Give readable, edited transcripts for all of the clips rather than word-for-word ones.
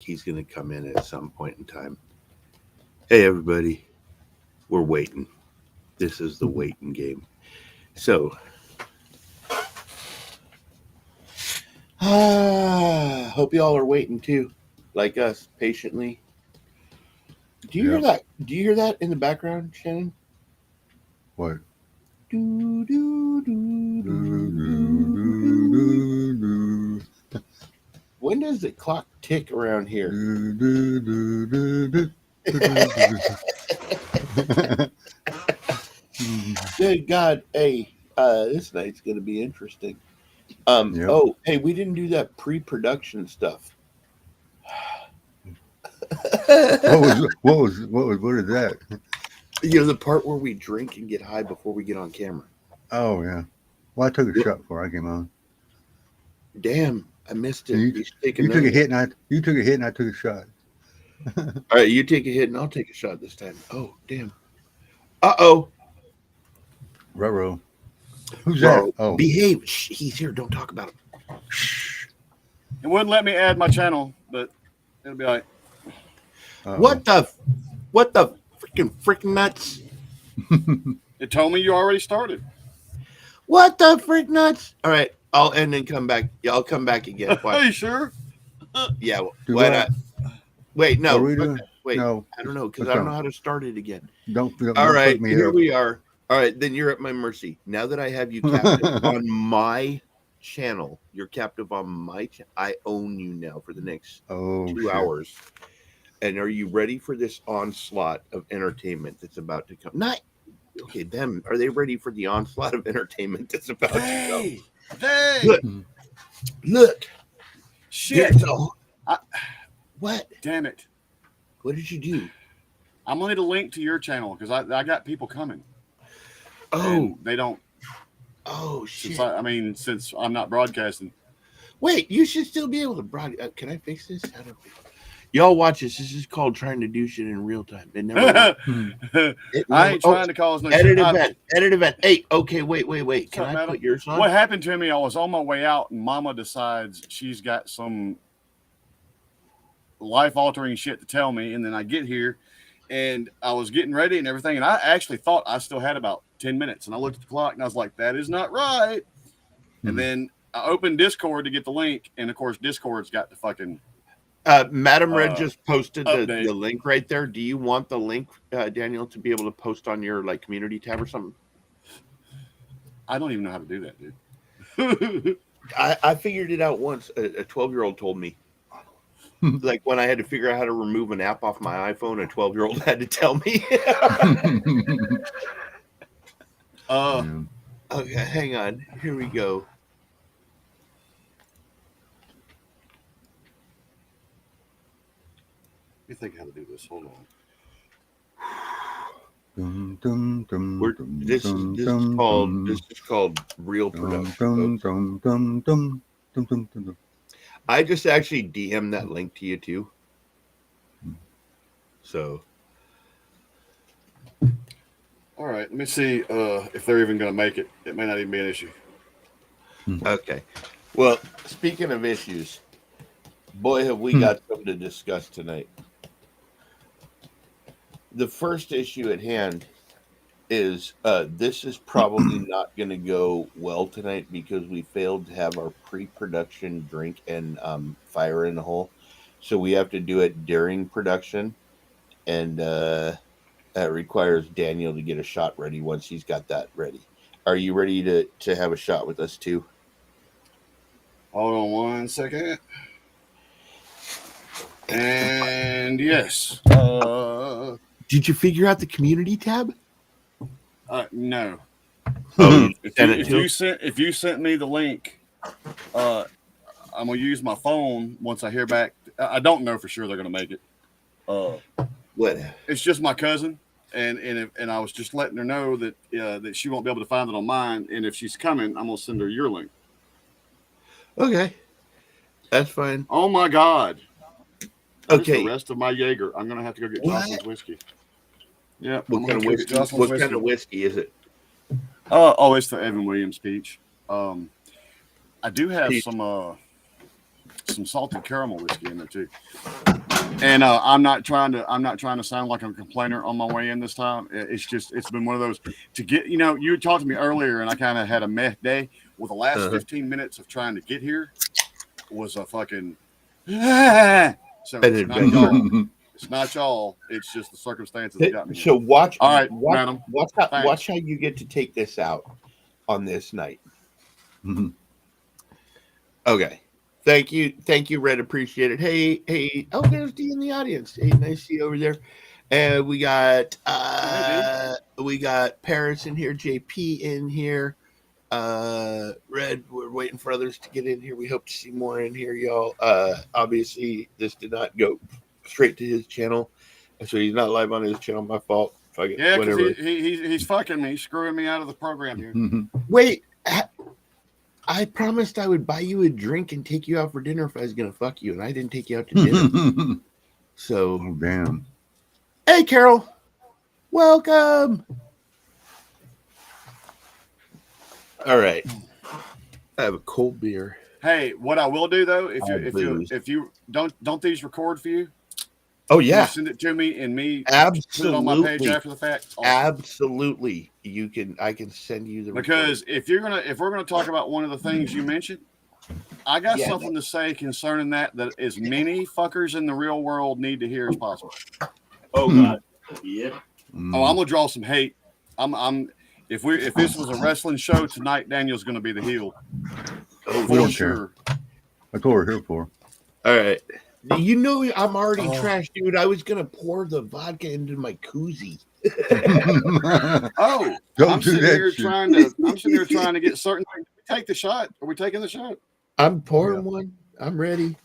he's going to come in at some point in time. Hey, everybody, we're waiting. This is the waiting game. So, hope y'all are waiting too, like us, patiently. Do you hear that? Do you hear that in the background, Shannon? What? Do, do, do, do, do, do. When does the clock tick around here? Good God, hey, this night's gonna be interesting. Yep. Oh, hey, we didn't do that pre-production stuff. What is that? You know, the part where we drink and get high before we get on camera. Oh yeah. Well, I took a shot before I came on. Damn, I missed it. And You should take you took another a one. hit, and you took a hit, and I took a shot. All right, you take a hit and I'll take a shot this time. Oh, damn. Uh-oh. Ruh-roh. Who's that? Bro, Oh. behave. Shh, he's here. Don't talk about him. It wouldn't let me add my channel, but it'll be all right. What the freaking nuts? It told me you already started. What the frick nuts? All right, I'll end and come back. Yeah, I'll come back again. Are you sure? Yeah, Do why what? not? Wait, What are no. we doing? Wait, No. I don't know because Let's I don't know go. how to start it again. Don't All right, fuck me here up. we are. All right, then you're at my mercy. Now that I have you captive on my channel, you're captive on my channel. I own you now for the next Oh 2 shit. hours. And are you ready for this onslaught of entertainment that's about to come? Not okay. Them are they ready for the onslaught of entertainment that's about to come? They. Look, look. Shit. There's what? Damn it. What did you do? I'm going to need a link to your channel because I got people coming. Oh, And they don't. oh shit! Since I'm not broadcasting. Wait, you should still be able to can I fix this? How do I fix Y'all watch this. This is called trying to do shit in real time. It never I ain't trying to cause no edit shit. event. Edit event. Hey, okay, wait. Can What's up, I madam? put yours on? What happened to me? I was on my way out, and Mama decides she's got some life-altering shit to tell me, and then I get here, and I was getting ready and everything, and I actually thought I still had about 10 minutes, and I looked at the clock, and I was like, that is not right. And then I opened Discord to get the link, and of course, Discord's got the fucking Madam Red just posted the update. link right there. Do you want the link, Daniel, to be able to post on your like community tab or something? I don't even know how to do that, dude. I figured it out once. A 12-year-old told me. Like when I had to figure out how to remove an app off my iPhone, a 12-year-old had to tell me. Okay, hang on. Here we go. Let me think how to do this. Hold on. This is called real production. I just actually DM that link to you too. So, all right, let me see if they're even going to make it. It may not even be an issue. Okay. Well, speaking of issues, boy, have we got something to discuss tonight. The first issue at hand is this is probably not going to go well tonight because we failed to have our pre-production drink and fire in the hole. So we have to do it during production, and that requires Daniel to get a shot ready once he's got that ready. Are you ready to have a shot with us too? Hold on 1 second. And yes. Did you figure out the community tab? No. Oh, if you sent me the link, I'm gonna use my phone once I hear back. I don't know for sure they're gonna make it. What? It's just my cousin, and I was just letting her know that that she won't be able to find it on mine, and if she's coming, I'm gonna send her your link. Okay, that's fine. Oh my God. Okay. The rest of my Jaeger. I'm gonna have to go get Jocelyn's whiskey. Yeah. What kind of whiskey? Kind of whiskey is it? It's the Evan Williams peach. I do have some salted caramel whiskey in there too. And I'm not trying to sound like I'm a complainer on my way in this time. It's been one of those to get. You talked to me earlier, and I kind of had a meh day. Well, the last 15 minutes of trying to get here was a fucking. So it's not y'all. It's not y'all. It's just the circumstances that got me. So watch. All right, watch, madam. watch how you get to take this out on this night. Okay. Thank you, Red. Appreciate it. Hey. Oh, there's D in the audience. Hey, nice to see you over there. And we got Paris in here, JP in here. Red, we're waiting for others to get in here. We hope to see more in here, y'all. Obviously, this did not go straight to his channel, so he's not live on his channel. My fault. Yeah, because he's fucking me, screwing me out of the program here. Wait. I promised I would buy you a drink and take you out for dinner if I was going to fuck you, and I didn't take you out to dinner. So, oh, damn. Hey, Carol. Welcome. All right. I have a cold beer. Hey, what I will do though, if you don't these record for you? Oh yeah, send it to me and me absolutely put it on my page after the fact. Awesome. Absolutely, I can send you the because recording. If we're gonna talk about one of the things you mentioned, I got something to say concerning that as many fuckers in the real world need to hear as possible. Oh God, yeah. Oh, I'm gonna draw some hate. If this was a wrestling show tonight, Daniel's gonna be the heel. Oh, for sure. That's what we're here for. All right. I'm already trashed, dude. I was gonna pour the vodka into my koozie. I'm sitting here trying to get certain things. Take the shot. Are we taking the shot? I'm pouring one. I'm ready.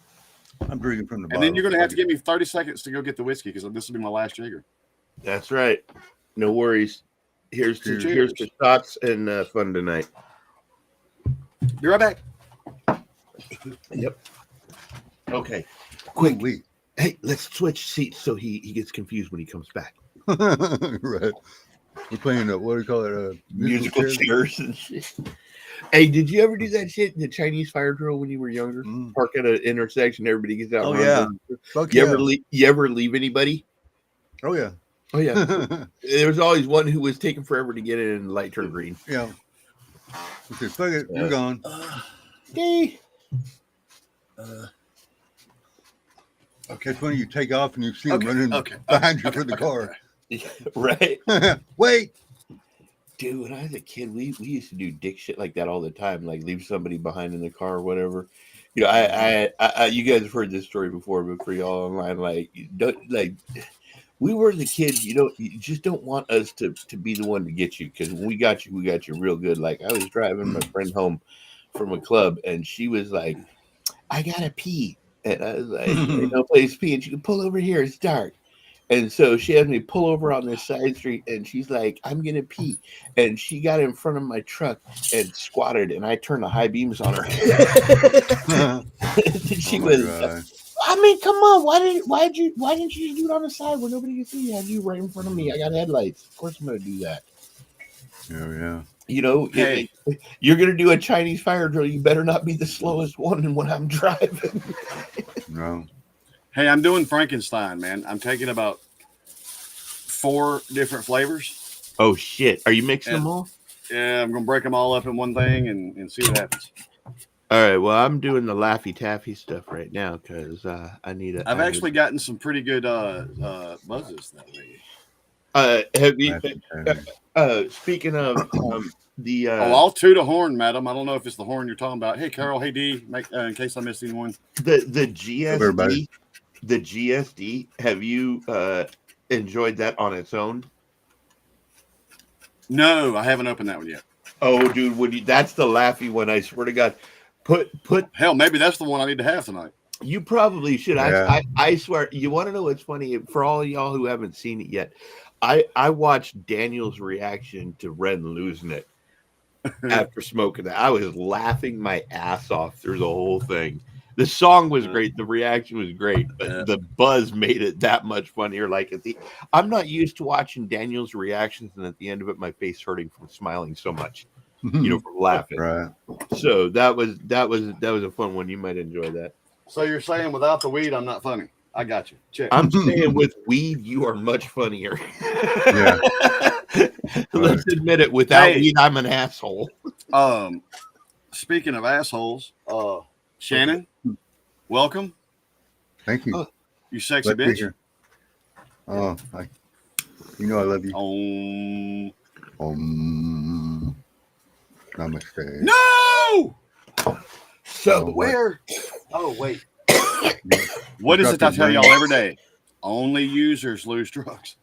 I'm drinking from the bottle. And then you're gonna have to give me 30 seconds to go get the whiskey because this will be my last Jaeger. That's right. No worries. Here's the shots and fun tonight. Be right back. Yep. Okay. Quick. Wait. Hey, let's switch seats so he gets confused when he comes back. Right. We're playing what do you call it? Musical chairs and shit. Hey, did you ever do that shit in the Chinese fire drill when you were younger? Park at an intersection, everybody gets out. Oh yeah. You ever leave anybody? Oh yeah. Oh yeah. There was always one who was taking forever to get in and the light turned green. Yeah. Okay, fuck it, you're gone. Okay. Okay, it's when you take off and you see them running behind you for the car. Right. Wait. Dude, when I was a kid, we used to do dick shit like that all the time, like leave somebody behind in the car or whatever. I you guys have heard this story before, but for y'all online, we were the kids, you just don't want us to be the one to get you, because when we got you real good. Like, I was driving my friend home from a club, and she was like, I gotta pee. And I was like, there's no place to pee. And she can pull over here, it's dark. And so she had me pull over on this side street, and she's like, I'm going to pee. And she got in front of my truck and squatted, and I turned the high beams on her. She I mean, come on. Why didn't you do it on the side where nobody can see you? I had you right in front of me. I got headlights. Of course I'm going to do that. Oh, yeah. Hey, you're going to do a Chinese fire drill. You better not be the slowest one when I'm driving. No. Hey, I'm doing Frankenstein, man. I'm taking about 4 different flavors. Oh, shit. Are you mixing them all? Yeah, I'm going to break them all up in one thing and see what happens. All right. Well, I'm doing the Laffy Taffy stuff right now because I need I've actually gotten some pretty good buzzes that way. Have you? Speaking of the I'll toot a horn, madam. I don't know if it's the horn you're talking about. Hey, Carol. Hey, D. In case I missed anyone. The GSD. The GSD. Have you enjoyed that on its own? No, I haven't opened that one yet. Oh, dude, that's the Laffy one. I swear to God. Put hell, maybe that's the one I need to have tonight. You probably should. Yeah. I swear. You want to know what's funny? For all of y'all who haven't seen it yet, I watched Daniel's reaction to Ren losing it after smoking that. I was laughing my ass off through the whole thing. The song was great. The reaction was great. But the buzz made it that much funnier. Like I'm not used to watching Daniel's reactions, and at the end of it, my face hurting from smiling so much. From laughing. Right. So that was a fun one. You might enjoy that. So you're saying without the weed, I'm not funny. I got you. Check. I'm saying with weed, you are much funnier. Yeah. Let's admit it. Without Hey. weed, I'm an asshole. Speaking of assholes, Shannon, welcome. Thank you. You sexy Glad to be bitch. here. Oh, you know I love you. Namaste. No. So Where? Oh wait. What is it I tell y'all every day? Only users lose drugs.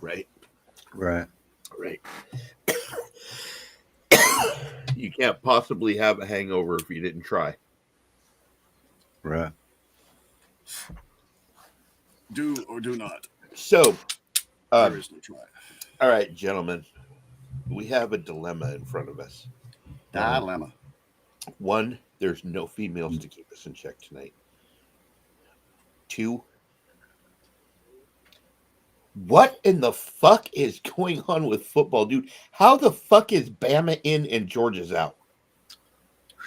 Right. Right. You can't possibly have a hangover if you didn't try. Right. Do or do not. So, There is no try. All right, gentlemen, we have a dilemma in front of us. Dilemma. One, there's no females to keep us in check tonight. Two, what in the fuck is going on with football, dude? How the fuck is Bama in and Georgia's out?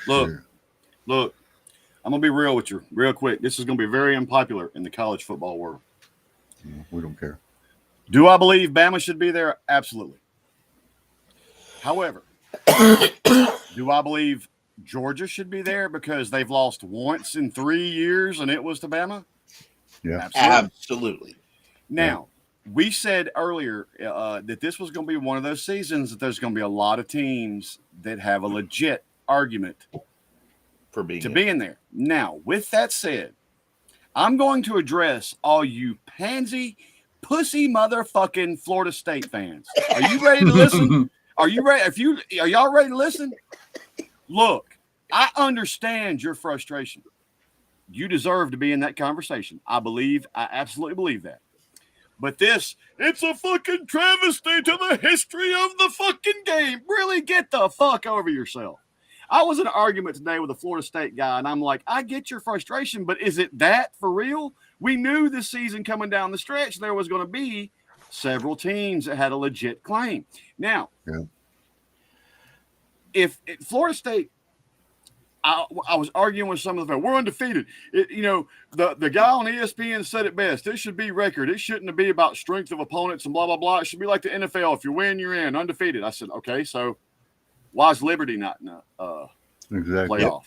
Look, I'm going to be real with you real quick. This is going to be very unpopular in the college football world. We don't care. Do I believe Bama should be there? Absolutely. However, do I believe Georgia should be there because they've lost once in 3 years and it was to Bama? Yeah. Absolutely. Now, we said earlier that this was going to be one of those seasons that there's going to be a lot of teams that have a legit argument for being in there. Now, with that said, I'm going to address all you pansy, pussy motherfucking Florida State fans. Are you ready to listen? Are you ready? Are y'all ready to listen? Look, I understand your frustration. You deserve to be in that conversation. I absolutely believe that. But it's a fucking travesty to the history of the fucking game. Really get the fuck over yourself. I was in an argument today with a Florida State guy, and I'm like, I get your frustration, but is it that for real? We knew this season coming down the stretch there was going to be several teams that had a legit claim. Now, if Florida State, I was arguing with some of them. We're undefeated. The guy on ESPN said it best. It should be record. It shouldn't be about strength of opponents and blah, blah, blah. It should be like the NFL. If you win, you're in. Undefeated. I said, okay, so why is Liberty not in a playoff?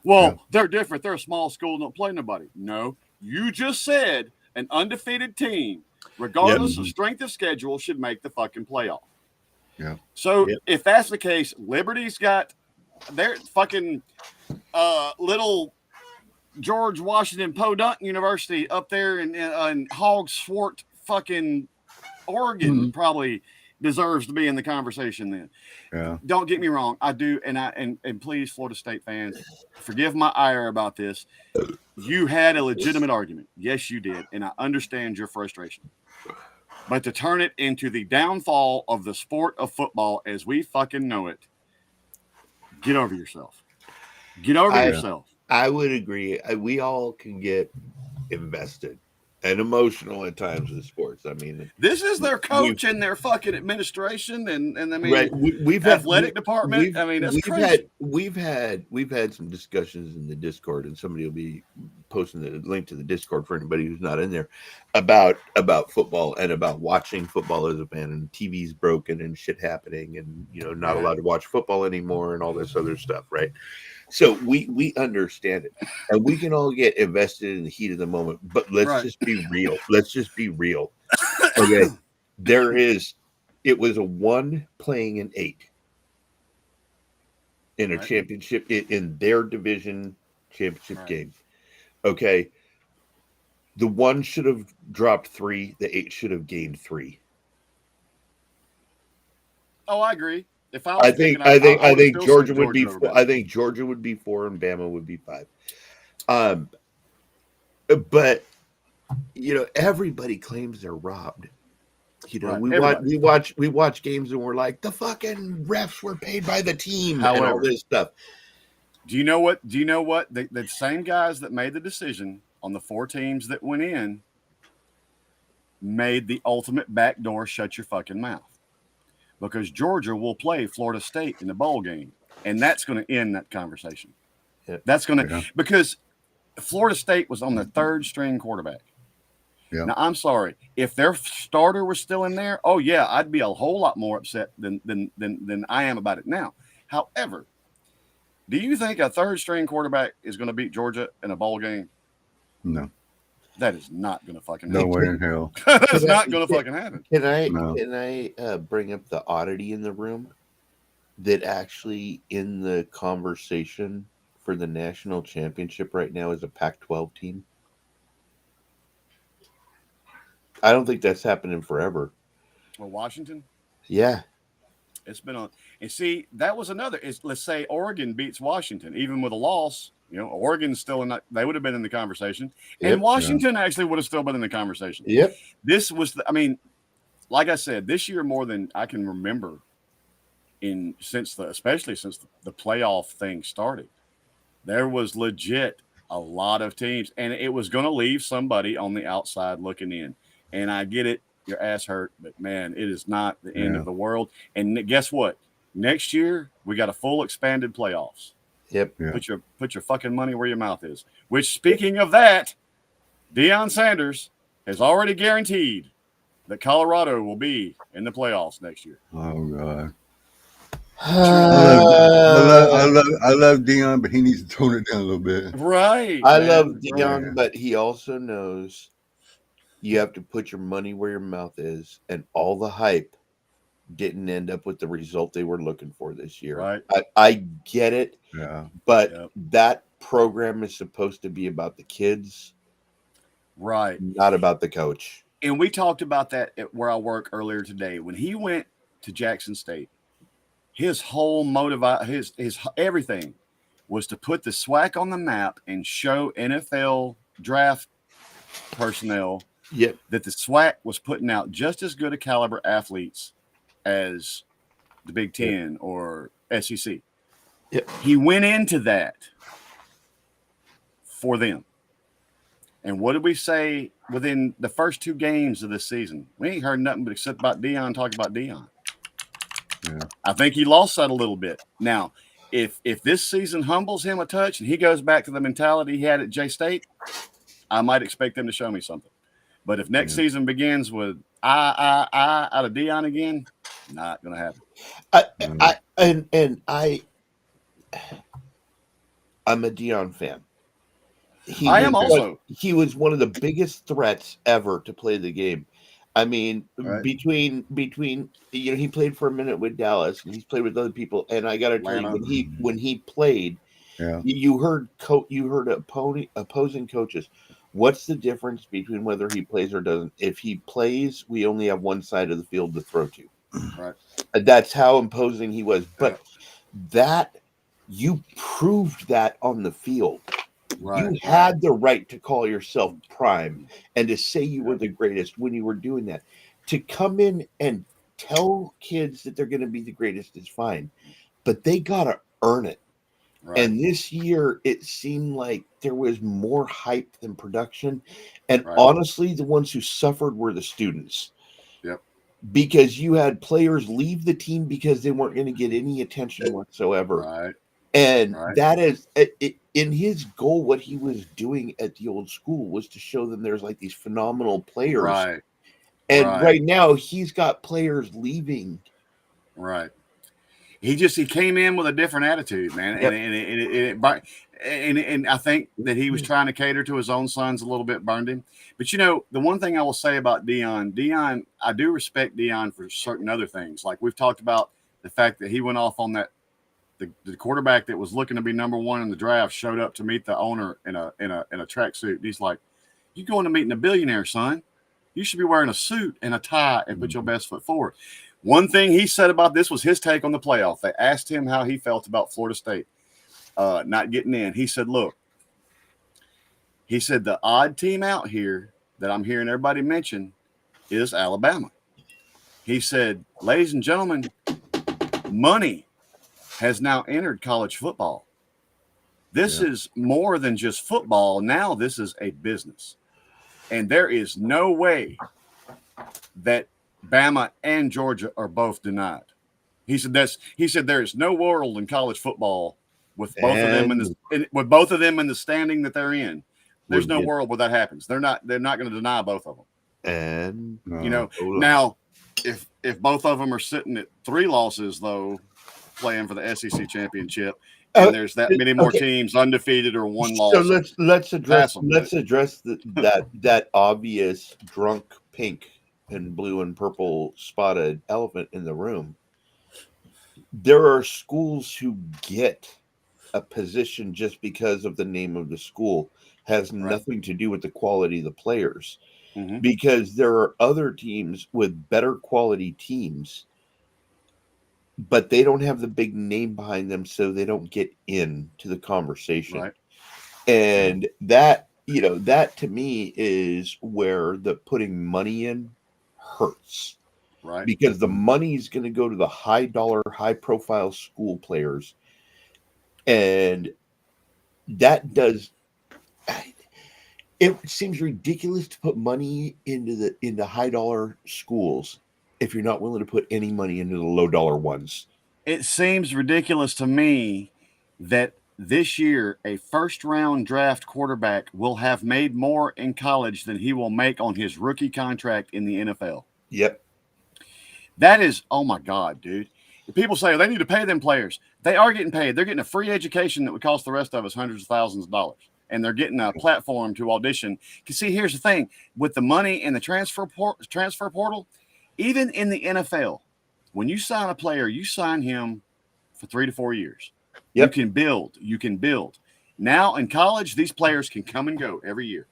Well, they're different. They're a small school. Don't play nobody. No, you just said an undefeated team, regardless of strength of schedule, should make the fucking playoff. Yeah. So if that's the case, Liberty's got their fucking little George Washington Podunk University up there in Hog Swart fucking Oregon probably deserves to be in the conversation then. Yeah. Don't get me wrong. I do. And please, Florida State fans, forgive my ire about this. You had a legitimate argument. Yes, you did. And I understand your frustration. But to turn it into the downfall of the sport of football as we fucking know it, get over yourself. Get over yourself. I would agree. We all can get invested and emotional at times in sports. I mean, this is their coach and their fucking administration, and I mean, right. We've athletic department. I mean, that's crazy. We've had some discussions in the Discord, and somebody will be posting the link to the Discord for anybody who's not in there about football and about watching football as a fan, and TV's broken and shit happening, and not allowed to watch football anymore, and all this other stuff, right? So we understand it, and we can all get invested in the heat of the moment. But let's just be real. Let's just be real. Okay, it was a 1 playing an 8 in a championship in their division championship game. Okay, the 1 should have dropped 3. The 8 should have gained 3. Oh, I agree. If I think Georgia would be 4. I think Georgia would be 4 and Bama would be 5. But everybody claims they're robbed. We watch games and we're like, the fucking refs were paid by the team and all this stuff. Do you know what? The same guys that made the decision on the 4 teams that went in made the ultimate backdoor shut your fucking mouth. Because Georgia will play Florida State in the bowl game, and that's going to end that conversation. Yeah. That's going to because Florida State was on their third string quarterback. Yeah. Now, I'm sorry. If their starter was still in there, oh, yeah, I'd be a whole lot more upset than I am about it now. However, do you think a third string quarterback is going to beat Georgia in a bowl game? No. That is not going to fucking No happen. way in hell. That's not going to fucking happen. Can No. I bring up the oddity in the room that actually in the conversation for the national championship right now is a Pac-12 team? I don't think that's happening forever. Well, Washington, Yeah. it's been on. And see, that was another. Let's say Oregon beats Washington, even with a loss. You know, Oregon's still in that. They would have been in the conversation, Yep. and Washington actually would have still been in the conversation. Yep. This was, I mean, like I said, this year more than I can remember, especially since the playoff thing started, there was legit a lot of teams, and it was going to leave somebody on the outside looking in. And I get it, your ass hurt, but man, it is not the end of the world. And guess what? Next year we got a full expanded playoffs. Yep. Yeah. Put your fucking money where your mouth is. Which, speaking of that, Deion Sanders has already guaranteed that Colorado will be in the playoffs next year. Oh God. I I love Deion, but he needs to tone it down a little bit. Right. love man. Dion, Right. but he also knows you have to put your money where your mouth is, and all the hype didn't end up with the result they were looking for this year. Right. I get it, Yeah. but Yep. that program is supposed to be about the kids, Right. not about the coach. And we talked about that at where I work earlier today. When he went to Jackson State, his whole his everything was to put the SWAC on the map and show NFL draft personnel Yep. that the SWAC was putting out just as good a caliber athletes as the Big Ten or SEC. Yep. He went into that for them. And what did we say within the first two games of this season? We ain't heard nothing but except about Deion talking about Deion. Yeah. I think he lost that a little bit. Now, if this season humbles him a touch and he goes back to the mentality he had at J State, I might expect them to show me something. But if next season begins with I out of Deion again, not gonna happen. I'm a Dion fan. I am also. He was one of the biggest threats ever to play the game. I mean, Right. between he played for a minute with Dallas, and he's played with other people. And I got to tell Atlanta. you, when he played, Yeah. you heard opposing coaches. What's the difference between whether he plays or doesn't? If he plays, we only have one side of the field to throw to. Right. That's how imposing he was. But that you proved that on the field. Right. You had the right to call yourself prime and to say you were the greatest when you were doing that. To come in and tell kids that they're going to be the greatest is fine, but they got to earn it. Right. And this year, it seemed like there was more hype than production. And Right. honestly, the ones who suffered were the students. Yep. Because you had players leave the team because they weren't going to get any attention whatsoever. Right. And Right. that is in his goal. What he was doing at the old school was to show them there's like these phenomenal players. Right. And Right. right now he's got players leaving. Right. He came in with a different attitude, man. Yep. And I think that he was trying to cater to his own sons a little bit, burned him. But the one thing I will say about Deion, I do respect Deion for certain other things. Like we've talked about the fact that he went off on that. The quarterback that was looking to be number one in the draft showed up to meet the owner in a tracksuit. He's like, "You going to meeting a billionaire, son? You should be wearing a suit and a tie and put your best foot forward." One thing he said about this was his take on the playoff. They asked him how he felt about Florida State not getting in. He said, "Look," he said, "the odd team out here that I'm hearing everybody mention is Alabama." He said, "Ladies and gentlemen, money has now entered college football. This is more than just football. Now this is a business. And there is no way that Bama and Georgia are both denied." He said there is no world in college football with both of them with both of them in the standing that they're in. There's no world where that happens. They're not going to deny both of them. And now if both of them are sitting at 3 losses though, playing for the SEC championship, and there's that many more teams undefeated or 1 loss. So let's address that obvious drunk pink and blue and purple spotted elephant in the room. There are schools who get a position just because of the name of the school. Has nothing to do with the quality of the players, because there are other teams with better quality teams, but they don't have the big name behind them, so they don't get into the conversation. Right. And that to me is where the putting money in hurts. Right. Because the money is going to go to the high dollar, high profile school players. And that does, it seems ridiculous to put money into high dollar schools if you're not willing to put any money into the low dollar ones. It seems ridiculous to me that this year a first round draft quarterback will have made more in college than he will make on his rookie contract in the NFL. Yep. That is, oh my God, dude. People say they need to pay them players. They are getting paid. They're getting a free education that would cost the rest of us hundreds of thousands of dollars. And they're getting a platform to audition. Because see, here's the thing. With the money in the transfer portal, even in the NFL, when you sign a player, you sign him for 3 to 4 years. Yep. You can build. Now in college, these players can come and go every year.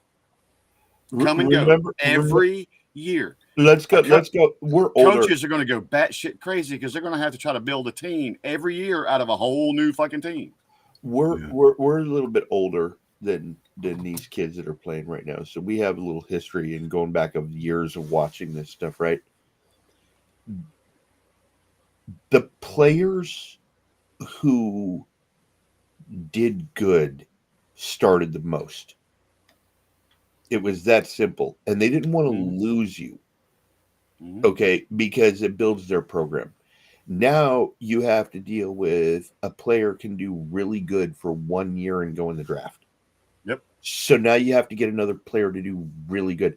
Every year. Let's go. We're older. Coaches are going to go batshit crazy because they're going to have to try to build a team every year out of a whole new fucking team. We're a little bit older than these kids that are playing right now, so we have a little history and going back of years of watching this stuff, right? The players who did good started the most. It was that simple, and they didn't want to lose you. Okay, because it builds their program. Now you have to deal with a player can do really good for 1 year and go in the draft. Yep. So now you have to get another player to do really good.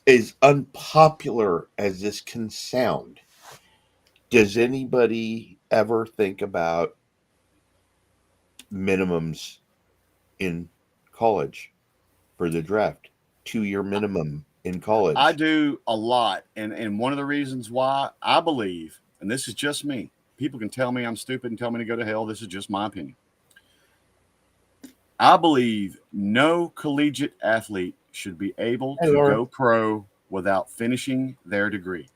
As unpopular as this can sound, does anybody ever think about minimums in college for the draft? 2-year minimum in college. I do a lot. And one of the reasons why I believe, and this is just me, people can tell me I'm stupid and tell me to go to hell. This is just my opinion. I believe no collegiate athlete should be able to go pro without finishing their degree.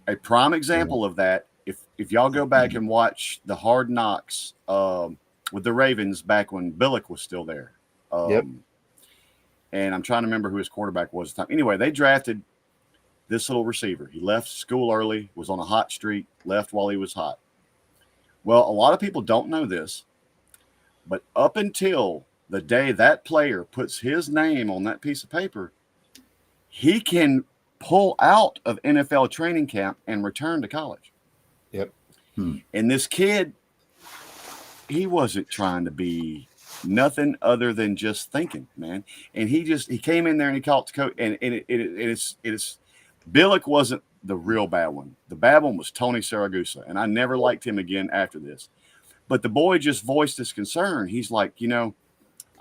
A prime example of that, if y'all go back and watch the Hard Knocks with the Ravens back when Billick was still there. Yep. And I'm trying to remember who his quarterback was at the time. Anyway, they drafted this little receiver. He left school early, was on a hot streak, left while he was hot. Well, a lot of people don't know this, but up until the day that player puts his name on that piece of paper, he can pull out of NFL training camp and return to college. Yep. And this kid, he wasn't trying to be nothing other than just thinking, man. And he came in there and he called the coach. And it's Billick wasn't the real bad one. The bad one was Tony Saragusa. And I never liked him again after this. But the boy just voiced his concern. He's like,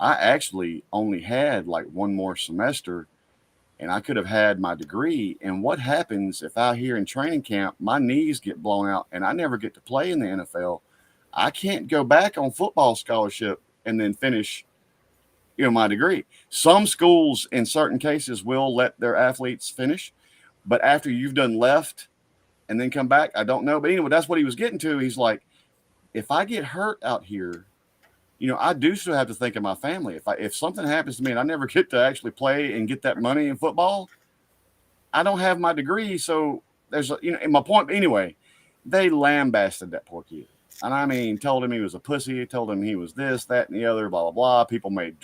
I actually only had like 1 more semester and I could have had my degree. And what happens if out here in training camp, my knees get blown out and I never get to play in the NFL? I can't go back on football scholarship and then finish, my degree. Some schools in certain cases will let their athletes finish, but after you've done left and then come back, I don't know. But anyway, that's what he was getting to. He's like, if I get hurt out here, I do still have to think of my family. If something happens to me and I never get to actually play and get that money in football, I don't have my degree. So there's, and my point, anyway, they lambasted that poor kid. And I mean, told him he was a pussy, told him he was this, that, and the other, blah, blah, blah. People made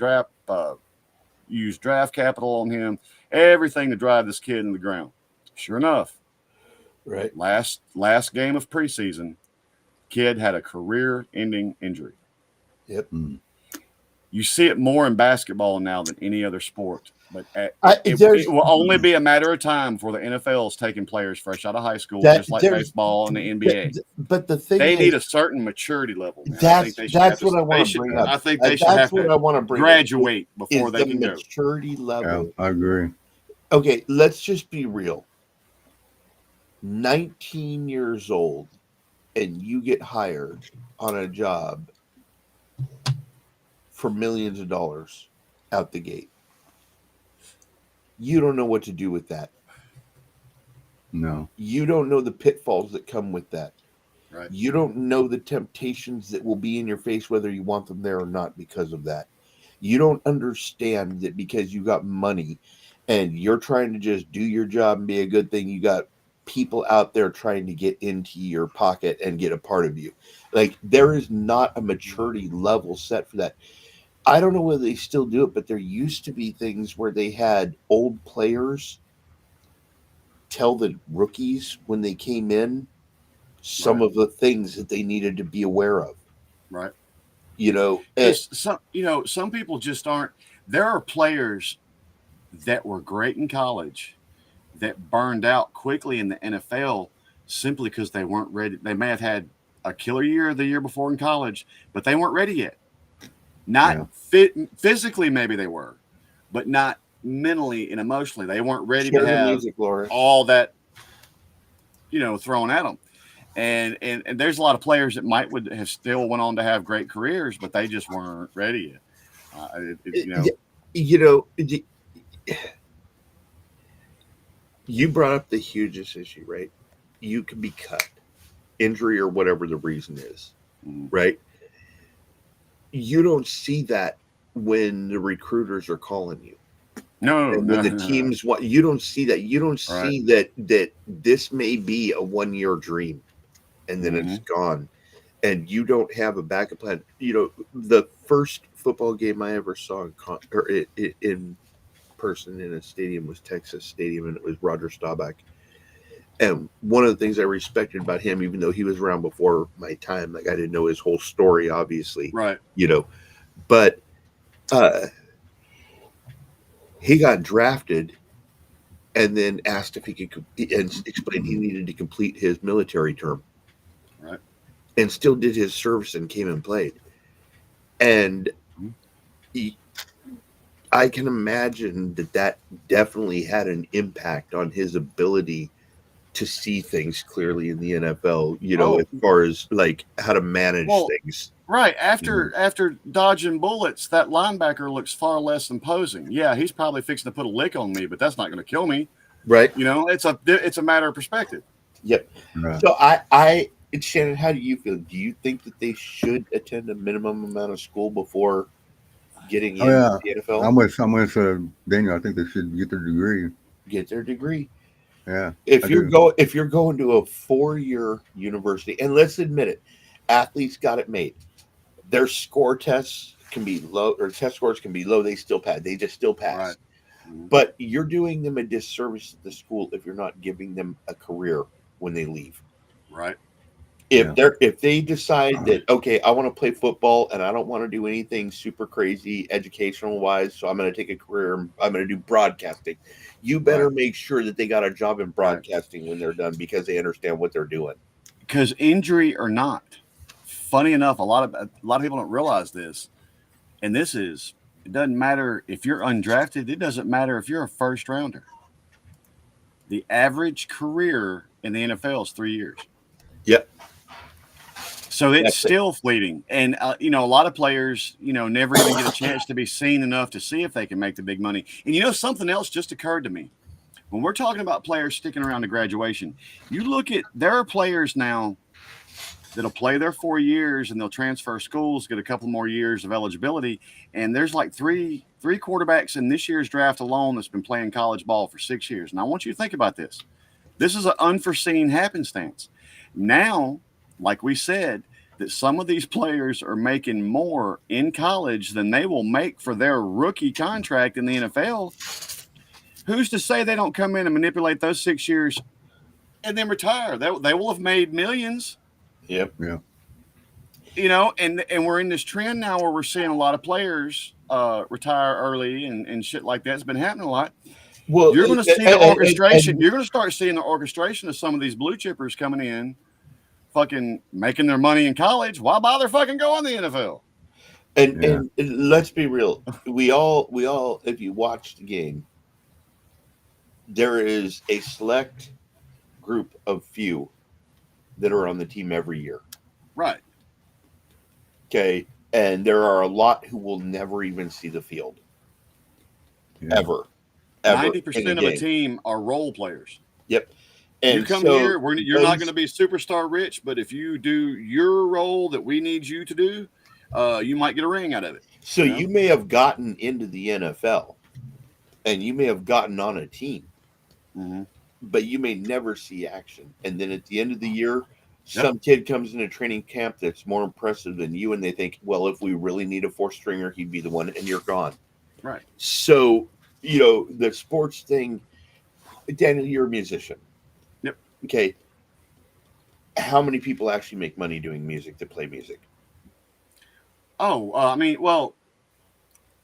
use draft capital on him, everything to drive this kid in the ground. Sure enough, right. Last game of preseason, kid had a career-ending injury. Yep. You see it more in basketball now than any other sport. But it will only be a matter of time before the NFL is taking players fresh out of high school, just like baseball and the NBA. But the thing they is, need a certain maturity level. Man. That's what I want to bring up. I think they should have to graduate before they can go. Maturity level. Yeah, I agree. Okay, let's just be real. 19 years old, and you get hired on a job for millions of dollars out the gate. You don't know what to do with that. No. You don't know the pitfalls that come with that. Right. You don't know the temptations that will be in your face, whether you want them there or not, because of that. You don't understand that because you got money and you're trying to just do your job and be a good thing, you got people out there trying to get into your pocket and get a part of you. Like, there is not a maturity level set for that. I don't know whether they still do it, but there used to be things where they had old players tell the rookies when they came in some of the things that they needed to be aware of. Right. Some people just aren't. There are players that were great in college that burned out quickly in the NFL simply because they weren't ready. They may have had a killer year the year before in college, but they weren't ready yet. Not physically, maybe they were, but not mentally and emotionally. They weren't ready to have all that, thrown at them. And there's a lot of players that would have still went on to have great careers, but they just weren't ready yet. You brought up the hugest issue, right? You can be cut, injury or whatever the reason is, right? You don't see that when the recruiters are calling you. When the teams want, you don't see that. You don't see that this may be a 1-year dream, and then it's gone, and you don't have a backup plan. The first football game I ever saw in person in a stadium was Texas Stadium, and it was Roger Staubach. And one of the things I respected about him, even though he was around before my time, like I didn't know his whole story, obviously, right? But he got drafted and then asked if he could, and explained he needed to complete his military term, right? And still did his service and came and played. And I can imagine that definitely had an impact on his ability to see things clearly in the NFL, as far as like how to manage things. Right. After dodging bullets, that linebacker looks far less imposing. Yeah, he's probably fixing to put a lick on me, but that's not going to kill me. Right. It's a matter of perspective. Yep. Right. So Shannon, how do you feel? Do you think that they should attend a minimum amount of school before getting into the NFL? I'm with Daniel. I think they should get their degree. Get their degree. Yeah. If you're going to a 4-year university, and let's admit it, athletes got it made. Their score tests can be low, or test scores can be low. They still pass. They just still pass. Right. But you're doing them a disservice at the school if you're not giving them a career when they leave. Right. If they decide that, okay, I want to play football and I don't want to do anything super crazy educational wise, so I'm going to take a career, I'm going to do broadcasting. You better make sure that they got a job in broadcasting when they're done, because they understand what they're doing. Because injury or not, funny enough, a lot of people don't realize this, and it doesn't matter if you're undrafted. It doesn't matter if you're a first rounder. The average career in the NFL is 3 years. Yep. So it's still fleeting. And, a lot of players, never even get a chance to be seen enough to see if they can make the big money. And, something else just occurred to me. When we're talking about players sticking around to graduation, there are players now that'll play their 4 years and they'll transfer schools, get a couple more years of eligibility. And there's like three quarterbacks in this year's draft alone that's been playing college ball for 6 years. And I want you to think about this. This is an unforeseen happenstance. Now, like we said, that some of these players are making more in college than they will make for their rookie contract in the NFL. Who's to say they don't come in and manipulate those 6 years and then retire? They will have made millions. Yep. Yeah. and we're in this trend now where we're seeing a lot of players retire early and shit like that's been happening a lot. Well, You're going to see the orchestration. and- You're going to start seeing the orchestration of some of these blue chippers coming in, fucking making their money in college. Why bother fucking going to the NFL? and let's be real. We all, if you watch the game, there is a select group of few that are on the team every year. Right. Okay. And there are a lot who will never even see the field. Ever. 90% of a team are role players. Yep. And you come here, you're not going to be superstar rich, but if you do your role that we need you to do, you might get a ring out of it. So you may have gotten into the NFL and you may have gotten on a team, but you may never see action. And then at the end of the year, some kid comes in a training camp that's more impressive than you, and they think, well, if we really need a fourth stringer, he'd be the one, and you're gone. Right. So, the sports thing, Daniel, you're a musician. Yep. Okay. How many people actually make money doing music to play music? Oh, I mean, well,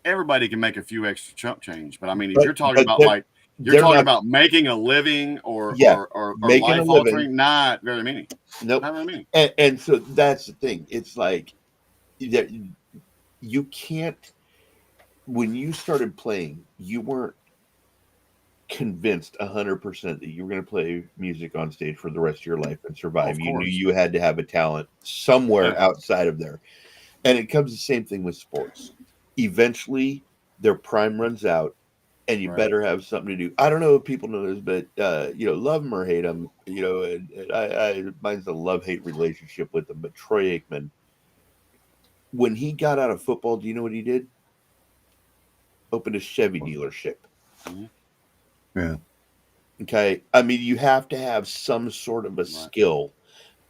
everybody can make a few extra chump change, but I mean, if you're talking about about making a living or life altering, not very many. Nope. Not very many. And so that's the thing. It's like that you can't. When you started playing, you weren't convinced 100% that you were going to play music on stage for the rest of your life and survive. You knew you had to have a talent somewhere outside of there. And it comes the same thing with sports. Eventually, their prime runs out, and you better have something to do. I don't know if people know this, but love them or hate them. Mine's a love-hate relationship with them. But Troy Aikman, when he got out of football, do you know what he did? Opened a Chevy dealership. Yeah. Okay. I mean, you have to have some sort of a skill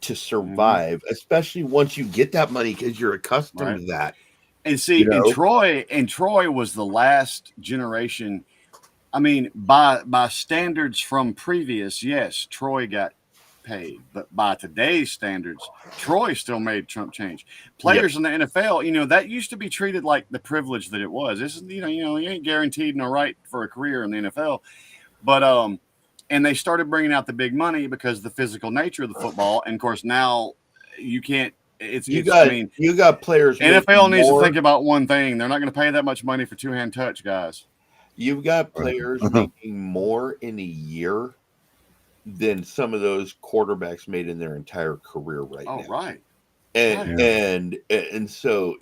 to survive, especially once you get that money because you're accustomed to that. And see, and Troy was the last generation. I mean, by standards from previous, yes, Troy got paid, but by today's standards, Troy still made chump change. Players in the NFL, that used to be treated like the privilege that it was. This is, you ain't guaranteed no right for a career in the NFL, but and they started bringing out the big money because of the physical nature of the football, and of course now you can't. You got players. NFL needs to think about one thing: they're not going to pay that much money for two-hand touch, guys. You've got players making more in a year than some of those quarterbacks made in their entire career now. Right. And so,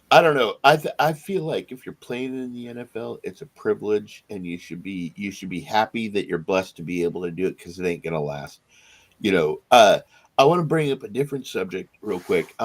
I don't know. I feel like if you're playing in the NFL, it's a privilege, and you should be happy that you're blessed to be able to do it, because it ain't gonna last. I want to bring up a different subject real quick.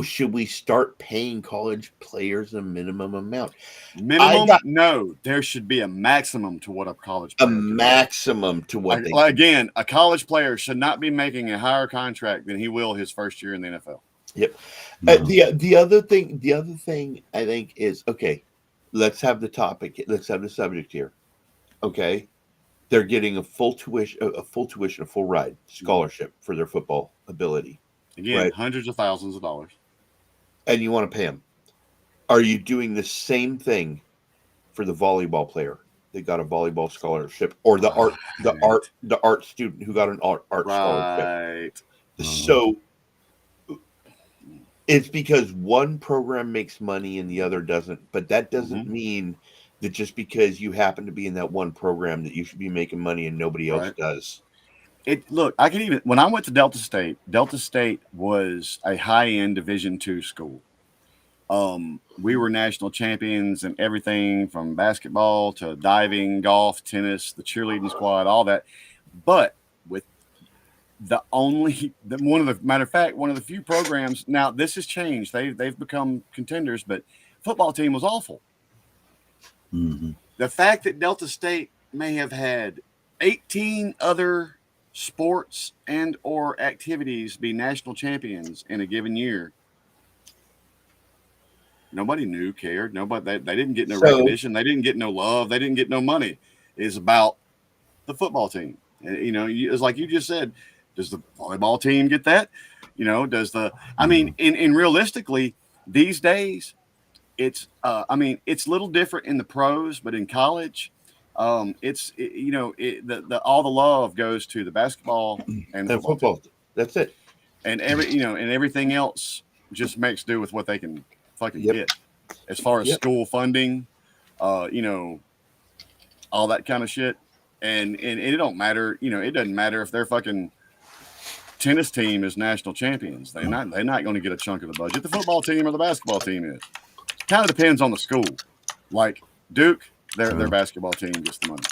Should we start paying college players a minimum amount? No, there should be a maximum to what a college player maximum to what they again, a college player should not be making a higher contract than he will his first year in the NFL. Yep. The other thing I think is, okay, let's have the topic. Let's have the subject here. Okay. They're getting a full tuition, a full ride scholarship for their football ability. Again, hundreds of thousands of dollars. And you want to pay them. Are you doing the same thing for the volleyball player that got a volleyball scholarship, or the art student who got an art scholarship? So it's because one program makes money and the other doesn't, but that doesn't mean that just because you happen to be in that one program that you should be making money and nobody else does. Look, when I went to Delta State was a high-end Division II school. We were national champions in everything from basketball to diving, golf, tennis, the cheerleading squad, all that. But with one of the few programs. Now this has changed. They've become contenders, but football team was awful. The fact that Delta State may have had 18 other sports and or activities be national champions in a given year, nobody cared. Nobody, they didn't get no recognition. They didn't get no love. They didn't get no money. It's about the football team. It's like you just said, Does the volleyball team get that? Does the? I mean, in realistically, these days, it's it's a little different in the pros, but in college, all the love goes to the basketball and the football team. That's it. And everything else just makes do with what they can fucking get as far as school funding, all that kind of shit. And it don't matter, it doesn't matter if their fucking tennis team is national champions. They're not going to get a chunk of the budget. The football team or the basketball team is. Kind of depends on the school. Like Duke, their basketball team gets the money.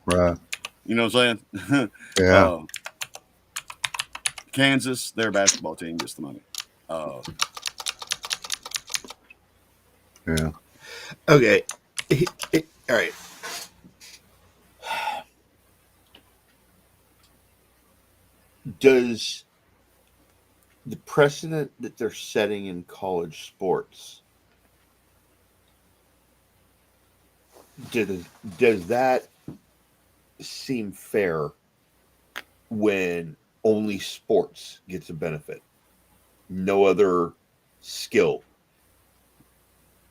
Right. You know what I'm saying? Yeah. Kansas, their basketball team gets the money. Yeah. Okay. All right. Does the precedent that they're setting in college sports, does that seem fair when only sports gets a benefit? No other skill,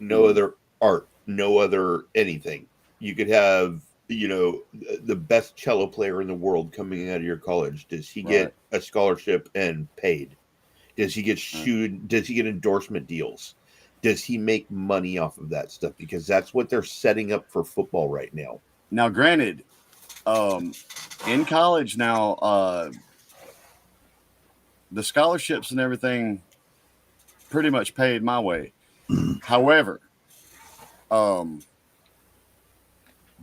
no other art, no other anything. You could have, the best cello player in the world coming out of your college. Does he get a scholarship and paid? Does he get Does he get endorsement deals? Does he make money off of that stuff? Because that's what they're setting up for football right now. Now, granted, in college now, the scholarships and everything pretty much paid my way. However,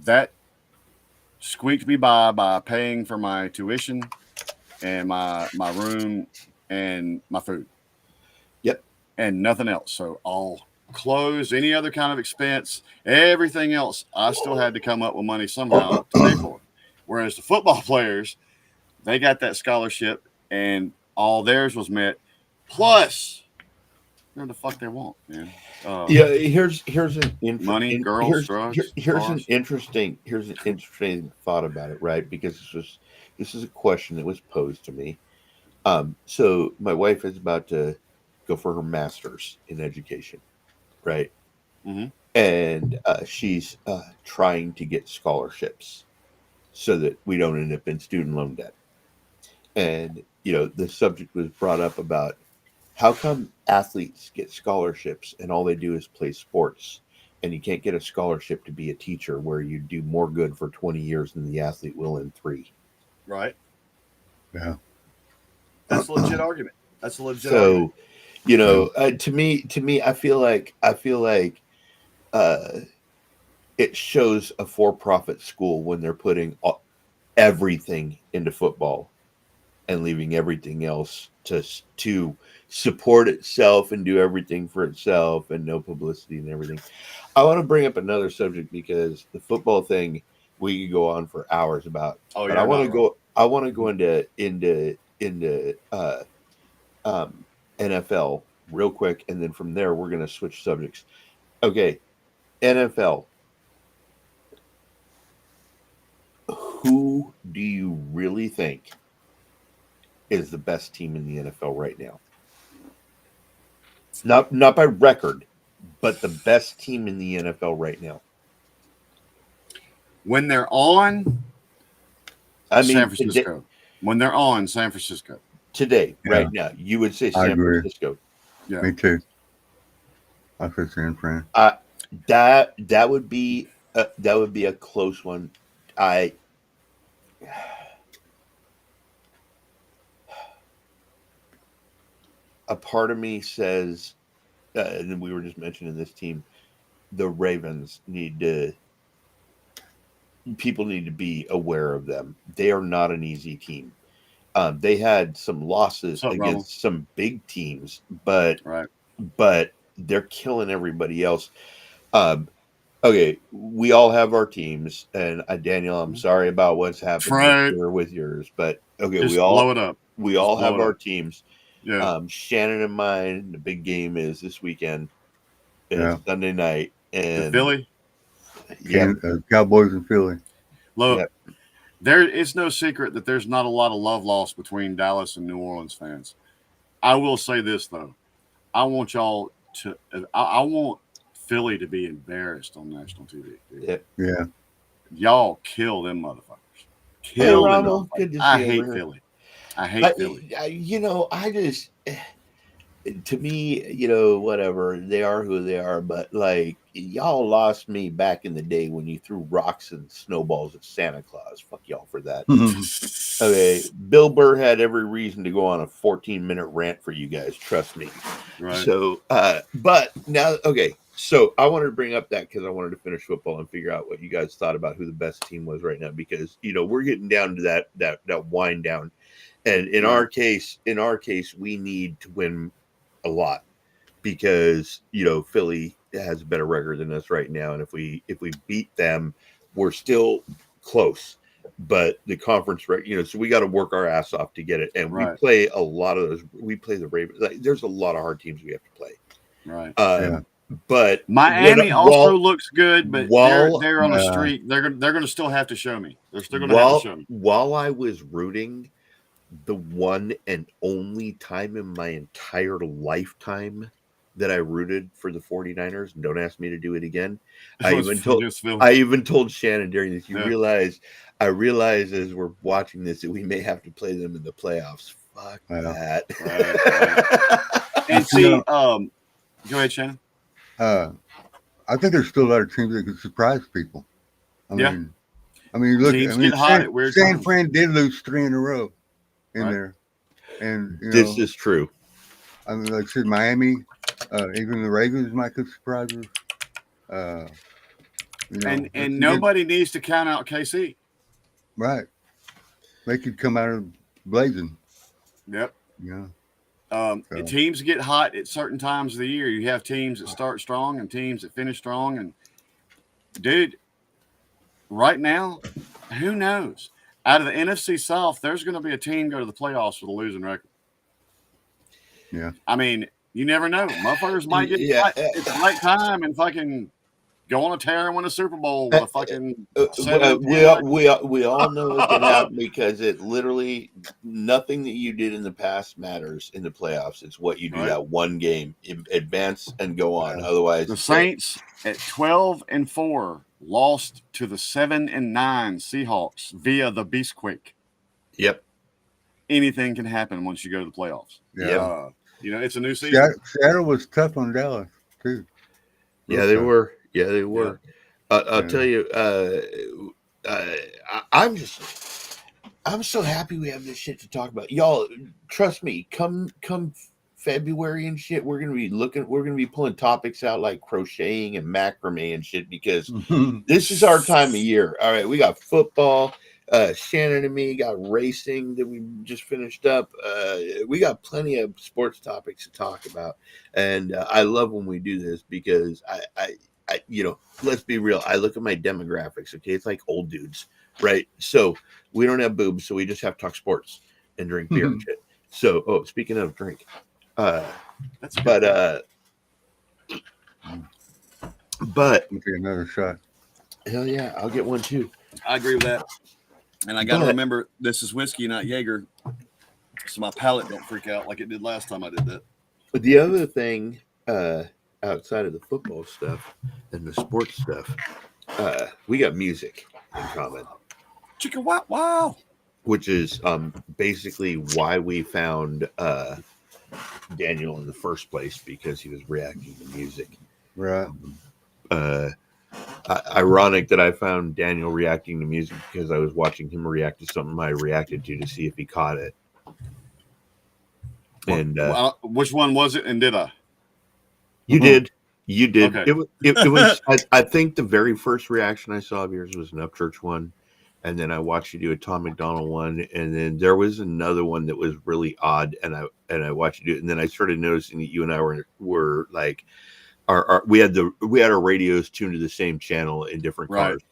that squeaked me by paying for my tuition and my room and my food. Yep. And nothing else. So all clothes, any other kind of expense, everything else, I still had to come up with money somehow to pay for it. Whereas the football players, they got that scholarship and all theirs was met. Plus, whatever the fuck they want, man. Here's an money, girls, drugs. Here's an interesting thought about it, right? Because this is a question that was posed to me. So my wife is about to go for her master's in education, right? Mm-hmm. And she's trying to get scholarships so that we don't end up in student loan debt. And the subject was brought up about how come athletes get scholarships and all they do is play sports, and you can't get a scholarship to be a teacher where you do more good for 20 years than the athlete will in 3. Right. Yeah. That's a legit argument. Argument. To me, I feel like it shows a for-profit school when they're putting everything into football and leaving everything else to support itself and do everything for itself and no publicity and everything. I want to bring up another subject because the football thing we could go on for hours about. Oh, but I want to go into NFL real quick, and then from there we're going to switch subjects. Okay, NFL. Who do you really think is the best team in the NFL right now? Not by record, but the best team in the NFL right now. When they're on, San Francisco. Today, when they're on, San Francisco. Today, right now, you would say San Francisco. Yeah. Me too. I could San Fran. That would be a close one. A part of me says, and we were just mentioning this team, the Ravens people need to be aware of them. They are not an easy team. They had some losses against some big teams, but they're killing everybody else. Okay, we all have our teams, and Daniel, I'm sorry about what's happening with yours, but okay, just blow it up. We all have our teams. Yeah. Shannon and mine, the big game is this weekend. It's Sunday night, and Philly. Yeah, Cowboys and Philly. Look, It's no secret that there's not a lot of love lost between Dallas and New Orleans fans. I will say this though, I want y'all to, I want Philly to be embarrassed on national TV. Dude. Yep. Yeah. Y'all kill them motherfuckers. Hey, Kill them Rommel, motherfuckers. good to see I you hate over here. Philly. I hate Philly. I just, to me, whatever, they are who they are, but like, y'all lost me back in the day when you threw rocks and snowballs at Santa Claus. Fuck y'all for that. Okay, Bill Burr had every reason to go on a 14-minute rant for you guys. Trust me. Right. So, but now, okay. So I wanted to bring up that because I wanted to finish football and figure out what you guys thought about who the best team was right now, because we're getting down to that wind down, and in our case, we need to win a lot because Philly has a better record than us right now, and if we beat them, we're still close. But the conference, so we got to work our ass off to get it, and we play a lot of those. We play the Ravens. Like, there's a lot of hard teams we have to play. Right. But Miami also looks good, but they're on a streak. They're going to still have to show me. They're still going to have to show me. While I was rooting, the one and only time in my entire lifetime that I rooted for the 49ers, and don't ask me to do it again. I even told Shannon during this, I realize as we're watching this that we may have to play them in the playoffs. Fuck that. Right. And see, go ahead, Shannon. I think there's still a lot of teams that could surprise people. I mean, look. Teams get hot at weird San times. Fran did lose 3 in a row in there, and this is true. I mean, like I said, Miami, even the Ravens might could surprise us. And nobody needs to count out KC. Right, they could come out of blazing. Yep. Yeah. Teams get hot at certain times of the year. You have teams that start strong and teams that finish strong. And dude, right now, who knows? Out of the NFC South, there's going to be a team go to the playoffs with a losing record. Yeah. I mean, you never know. Motherfuckers might get it's the right time and fucking go on a tear and win a Super Bowl with a fucking we all know it can happen because it literally nothing that you did in the past matters in the playoffs. It's what you do that one game, advance and go on. Otherwise, the Saints at 12-4 lost to the 7-9 Seahawks via the Beastquake. Yep. Anything can happen once you go to the playoffs. Yeah. It's a new season. Seattle was tough on Dallas too. Yeah, they were. Yeah, they were. I'll tell you, I'm so happy we have this shit to talk about. Y'all, trust me, come February and shit, we're gonna be pulling topics out like crocheting and macrame and shit, because this is our time of year. All right, we got football. Shannon and me got racing that we just finished up. We got plenty of sports topics to talk about, and I love when we do this because I let's be real. I look at my demographics. Okay, it's like old dudes, right? So we don't have boobs, so we just have to talk sports and drink beer and shit. So, speaking of drink, but take another shot. Hell yeah, I'll get one too. I agree with that. And I got to remember, this is whiskey, not Jaeger, so my palate don't freak out like it did last time I did that. But the other thing, outside of the football stuff and the sports stuff, we got music in common. Chicka wow. Which is basically why we found Daniel in the first place, because he was reacting to music. Right. Ironic that I found Daniel reacting to music because I was watching him react to something I reacted to see if he caught it. And which one was it? And did I? You did. Okay. It was. I think the very first reaction I saw of yours was an Upchurch one, and then I watched you do a Tom McDonald one, and then there was another one that was really odd, and I watched you do it, and then I started noticing that you and I were like. We had our radios tuned to the same channel in different cars,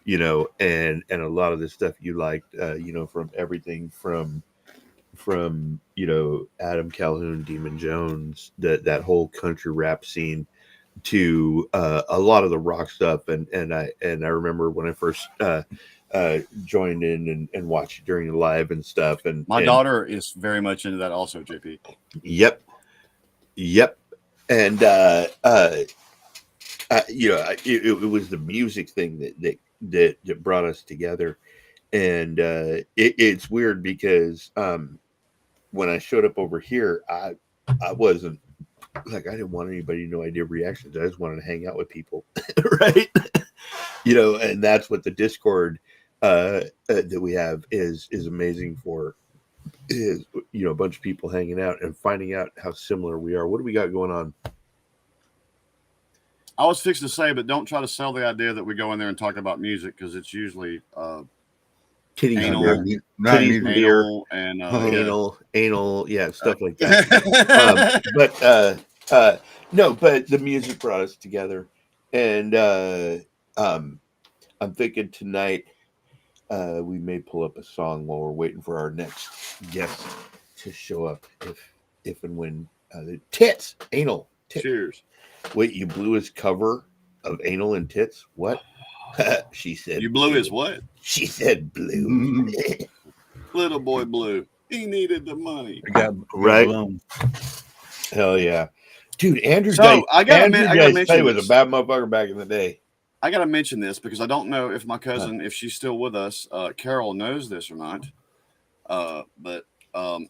and a lot of the stuff you liked, from everything from Adam Calhoun, Demon Jones, that whole country rap scene, to a lot of the rock stuff, and I remember when I first join in and watch it during the live and stuff. My daughter is very much into that also, JP. Yep. And it was the music thing that brought us together. And it's weird because when I showed up over here, I wasn't like, I didn't want anybody to know I did reactions. I just wanted to hang out with people, right? And that's what the Discord that we have is amazing for. Is a bunch of people hanging out and finding out how similar we are. What do we got going on? I was fixing to say, but don't try to sell the idea that we go in there and talk about music, because it's usually Titty anal, beer, and anal, yeah, stuff like that. But the music brought us together, and I'm thinking tonight we may pull up a song while we're waiting for our next guest to show up, if and when tits, anal, tits. Cheers. Wait, you blew his cover of anal and tits? What? She said. You blew his what? She said blue. Little boy Blue. He needed the money. Right. Hell yeah. Dude, Andrew So Dice, I gotta mention was a bad motherfucker back in the day. I gotta mention this because I don't know if my cousin, if she's still with us, Carol, knows this or not. But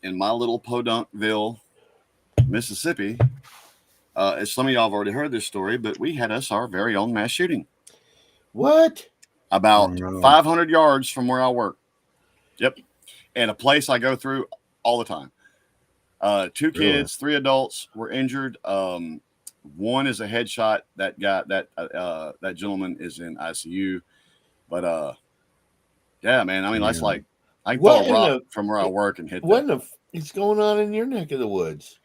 in my little Podunkville, Mississippi, as some of y'all have already heard this story, but we had our very own mass shooting. What? About 500 yards from where I work. Yep. And a place I go through all the time. 2 kids, 3 adults were injured. One is a headshot. That guy, that gentleman is in ICU. But yeah, man. I mean, that's like I can throw a rock from where I work and hit. What is going on in your neck of the woods?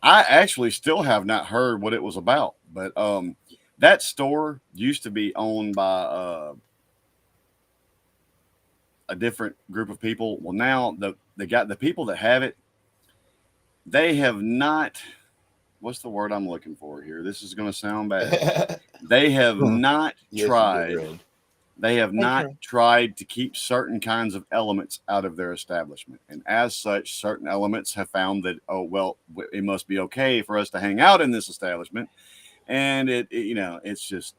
I actually still have not heard what it was about, but that store used to be owned by a different group of people. Well, now the people that have it, they have not. What's the word I'm looking for here? This is going to sound bad. They have not tried. They have not tried to keep certain kinds of elements out of their establishment. And as such, certain elements have found that, oh, well, it must be okay for us to hang out in this establishment. And it's just.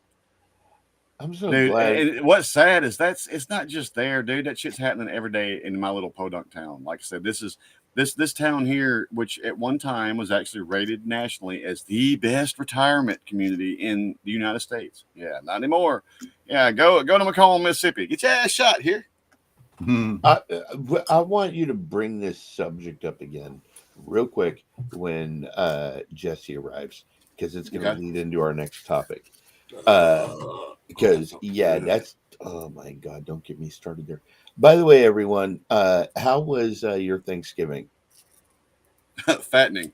I'm so dude, glad. And what's sad is it's not just there, dude. That shit's happening every day in my little podunk town. Like I said, this town here, which at one time was actually rated nationally as the best retirement community in the United States. Yeah, not anymore. Yeah, go to McComb, Mississippi. Get your ass shot here. I want you to bring this subject up again real quick when Jesse arrives, because it's going to lead into our next topic. Because that's, oh my God, don't get me started there. By the way, everyone, how was your Thanksgiving? Fattening.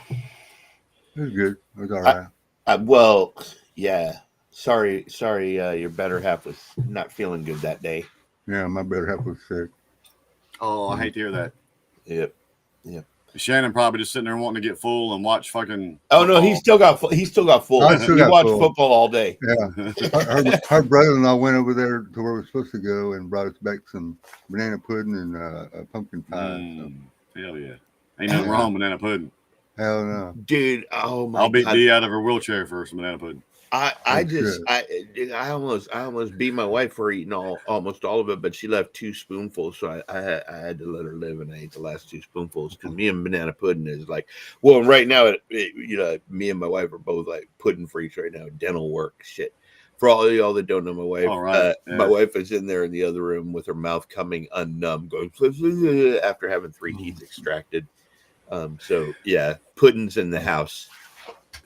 It was good. It was all right. Well, yeah. Sorry. Your better half was not feeling good that day. Yeah, my better half was sick. Oh, I hate to hear that. Yep. Shannon probably just sitting there wanting to get full and watch fucking. Oh no, he still got full. He watched football all day. Yeah, her brother-in-law went over there to where we're supposed to go and brought us back some banana pudding and a pumpkin pie. Hell yeah, ain't nothing wrong with banana pudding. Hell no, dude. Oh my! I'll beat Dee out of her wheelchair for some banana pudding. I almost beat my wife for eating almost all of it, but she left 2 spoonfuls, so I had to let her live, and I ate the last 2 spoonfuls because me and banana pudding is like, well, right now me and my wife are both like pudding freaks right now. Dental work shit. For all of y'all that don't know my wife, my wife is in there in the other room with her mouth coming unnumb, going after having 3 teeth extracted. So yeah, pudding's in the house.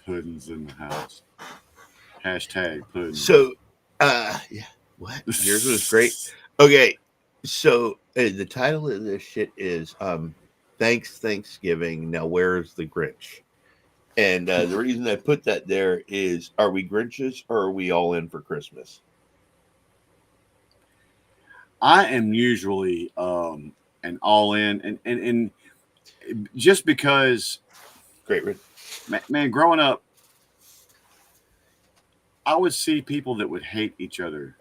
Pudding's in the house. Hashtag pudding. So, what? Yours was great. Okay, so the title of this shit is Thanksgiving. Now, where's the Grinch? And the reason I put that there is, are we Grinches or are we all in for Christmas? I am usually an all in, and just because. Great, Rick. Man, growing up, I would see people that would hate each other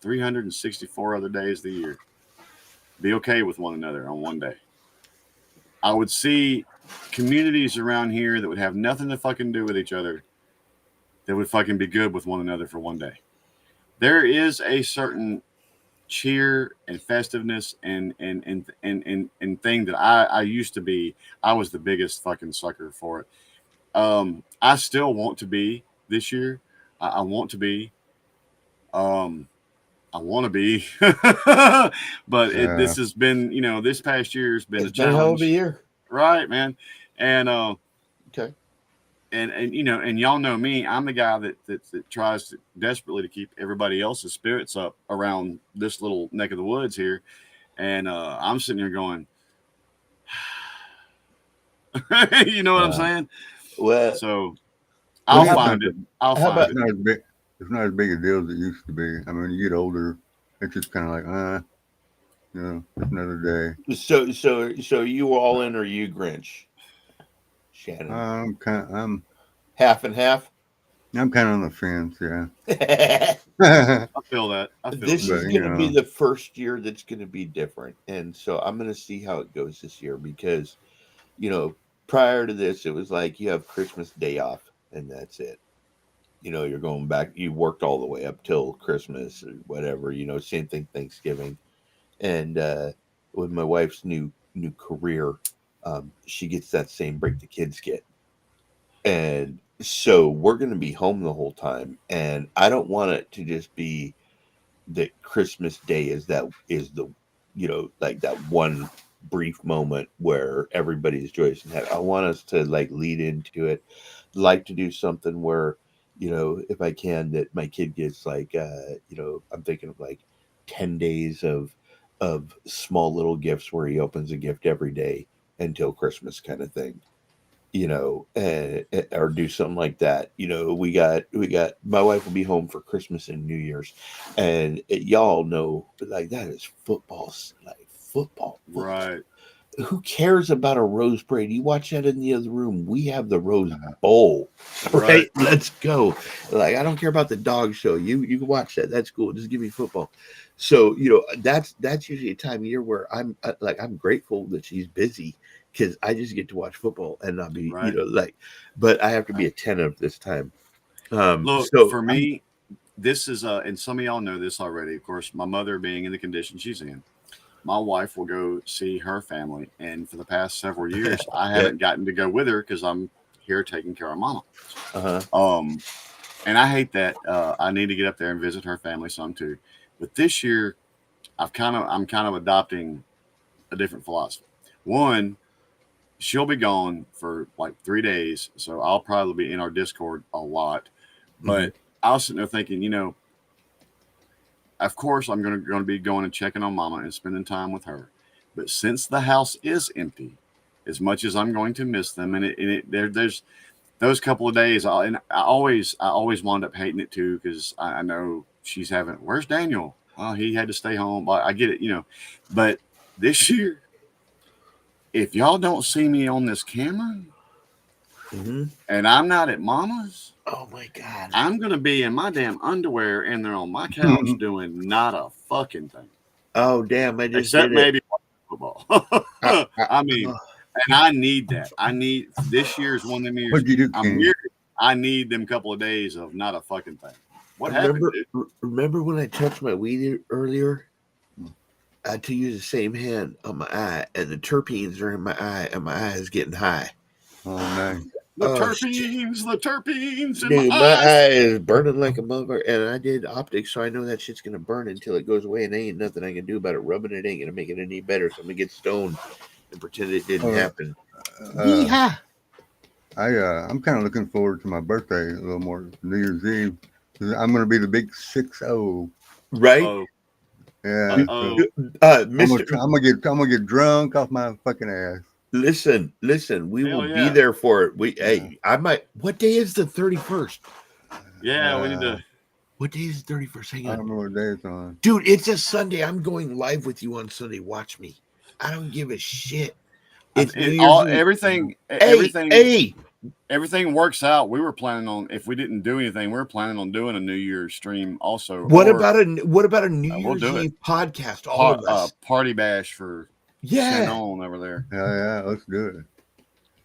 364 other days of the year. Be okay with one another on one day. I would see communities around here that would have nothing to fucking do with each other that would fucking be good with one another for one day. There is a certain cheer and festiveness and thing that I used to be. I was the biggest fucking sucker for it. I still want to be this year. I want to be. I want to be, but this has been, this past year has been It's a been a hell of a challenge, year. right, man? And Okay. and y'all know me. I'm the guy that tries desperately to keep everybody else's spirits up around this little neck of the woods here, and I'm sitting here going, you know what I'm saying? Well, So I'll Well, find it. I'll how find about- It's it. not as big. It's not as big a deal as it used to be. I mean, when you get older, it's just kind of like, just another day. so you all in or you Grinch? Shannon. I'm Half and half. kind of on the fence. Yeah. I feel that. This But, is you going to be know. the first year that's going to be different. And so I'm going to see how it goes this year because, prior to this, it was like you have Christmas Day off and that's it. You're going back, you worked all the way up till Christmas or whatever, same thing Thanksgiving. And with my wife's new career, she gets that same break the kids get. And so we're going to be home the whole time. And I don't want it to just be that Christmas Day is the like that one brief moment where everybody's joyous and happy. I want us to like lead into it, like to do something where, if I can, that my kid gets like, I'm thinking of like 10 days of small little gifts where he opens a gift every day until Christmas kind of thing. Or do something like that. We got my wife will be home for Christmas and New Year's, and y'all know like that is football, like football. Right. Who cares about a rose parade? You watch that in the other room. We have the Rose Bowl, right? Let's go. Like I don't care about the dog show. You can watch that. That's cool. Just give me football. So that's usually a time of year where I'm I'm grateful that she's busy because I just get to watch football and not be Right. but I have to be attentive this time. Look, So for me, this is and some of y'all know this already. Of course, my mother being in the condition she's in, my wife will go see her family, and for the past several years, I haven't gotten to go with her because I'm here taking care of mama. And I hate that. I need to get up there and visit her family some too. But this year, I'm kind of adopting a different philosophy. One, she'll be gone for like 3 days, so I'll probably be in our Discord a lot. But I was sitting there thinking, of course I'm going to be going and checking on mama and spending time with her. But since the house is empty, as much as I'm going to miss them, and there's those couple of days, I always wound up hating it too because I know she's having. Where's Daniel? Oh, he had to stay home. I get it, But this year, if y'all don't see me on this camera, and I'm not at mama's, oh my god, I'm gonna be in my damn underwear and they're on my couch doing not a fucking thing. Oh damn! I just except did maybe it. football. I mean, and I need that. I need this year's one of them years. What'd you do, I'm King? weird. I need them couple of days of not a fucking thing. What happened? Dude? Remember when I touched my weed earlier? I had to use the same hand on my eye, and the terpenes are in my eye, and my eye is getting high. Oh, nice. The terpenes. Dude, my eye is burning like a mother, and I did optics, so I know that shit's gonna burn until it goes away, and there ain't nothing I can do about it. Rubbing it ain't gonna make it any better, so I'm gonna get stoned and pretend it didn't happen. Yeehaw! I'm kind of looking forward to my birthday a little more, New Year's Eve. I'm going to be the big 6-0. Right? Oh. Yeah. Mister, I'm gonna get drunk off my fucking ass. Listen. We will be there for it. Hey, I might. What day is the 31st? Yeah, we need to. What day is the 31st? Hang on. I don't know what day it's on. Dude, it's a Sunday. I'm going live with you on Sunday. Watch me. I don't give a shit. It's everything. Hey, everything works out, we were planning on, if we didn't do anything, we were planning on doing a New Year's stream also. What Or about a New we'll Year's do it. Eve podcast? All of us. Party bash for Yeah. Shannon over there. Yeah, let's do it.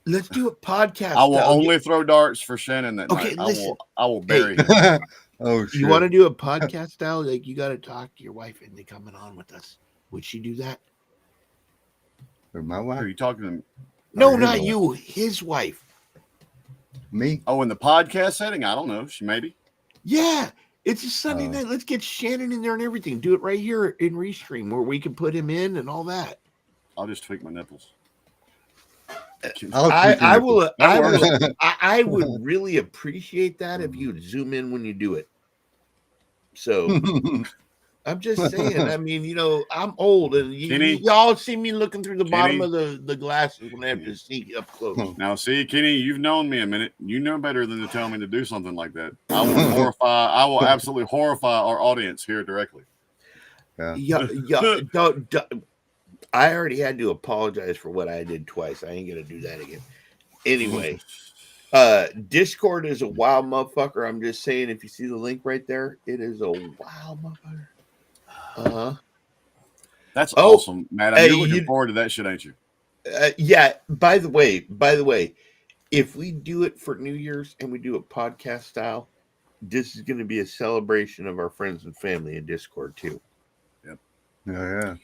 Let's do a podcast. I will only throw darts for Shannon that Okay, night. listen. I will bury him. Oh, shit. You want to do a podcast style? Like, you got to talk to your wife into coming on with us. Would she do that? Or my Are wife? you talking to No, his not wife. you. His wife. Me? Oh, in the podcast setting? I don't know. She maybe. Yeah. It's a Sunday Oh. night. Let's get Shannon in there and everything. Do it right here in Restream where we can put him in and all that. I'll just tweak my nipples. I will. That works. I would really appreciate that if you would zoom in when you do it. So I'm just saying. I mean, you know, I'm old, and y'all see me looking through the bottom of the glasses when I have to sneak up close. Now, see, Kenny, you've known me a minute. You know better than to tell me to do something like that. I will absolutely horrify our audience here directly. Yeah. I already had to apologize for what I did twice. I ain't gonna do that again. Anyway, Discord is a wild motherfucker. I'm just saying, if you see the link right there, it is a wild motherfucker. That's awesome, Madam. Hey, you're looking forward to that shit, ain't you? Yeah. By the way, if we do it for New Year's and we do it podcast style, this is going to be a celebration of our friends and family in Discord too. Yep. Yeah.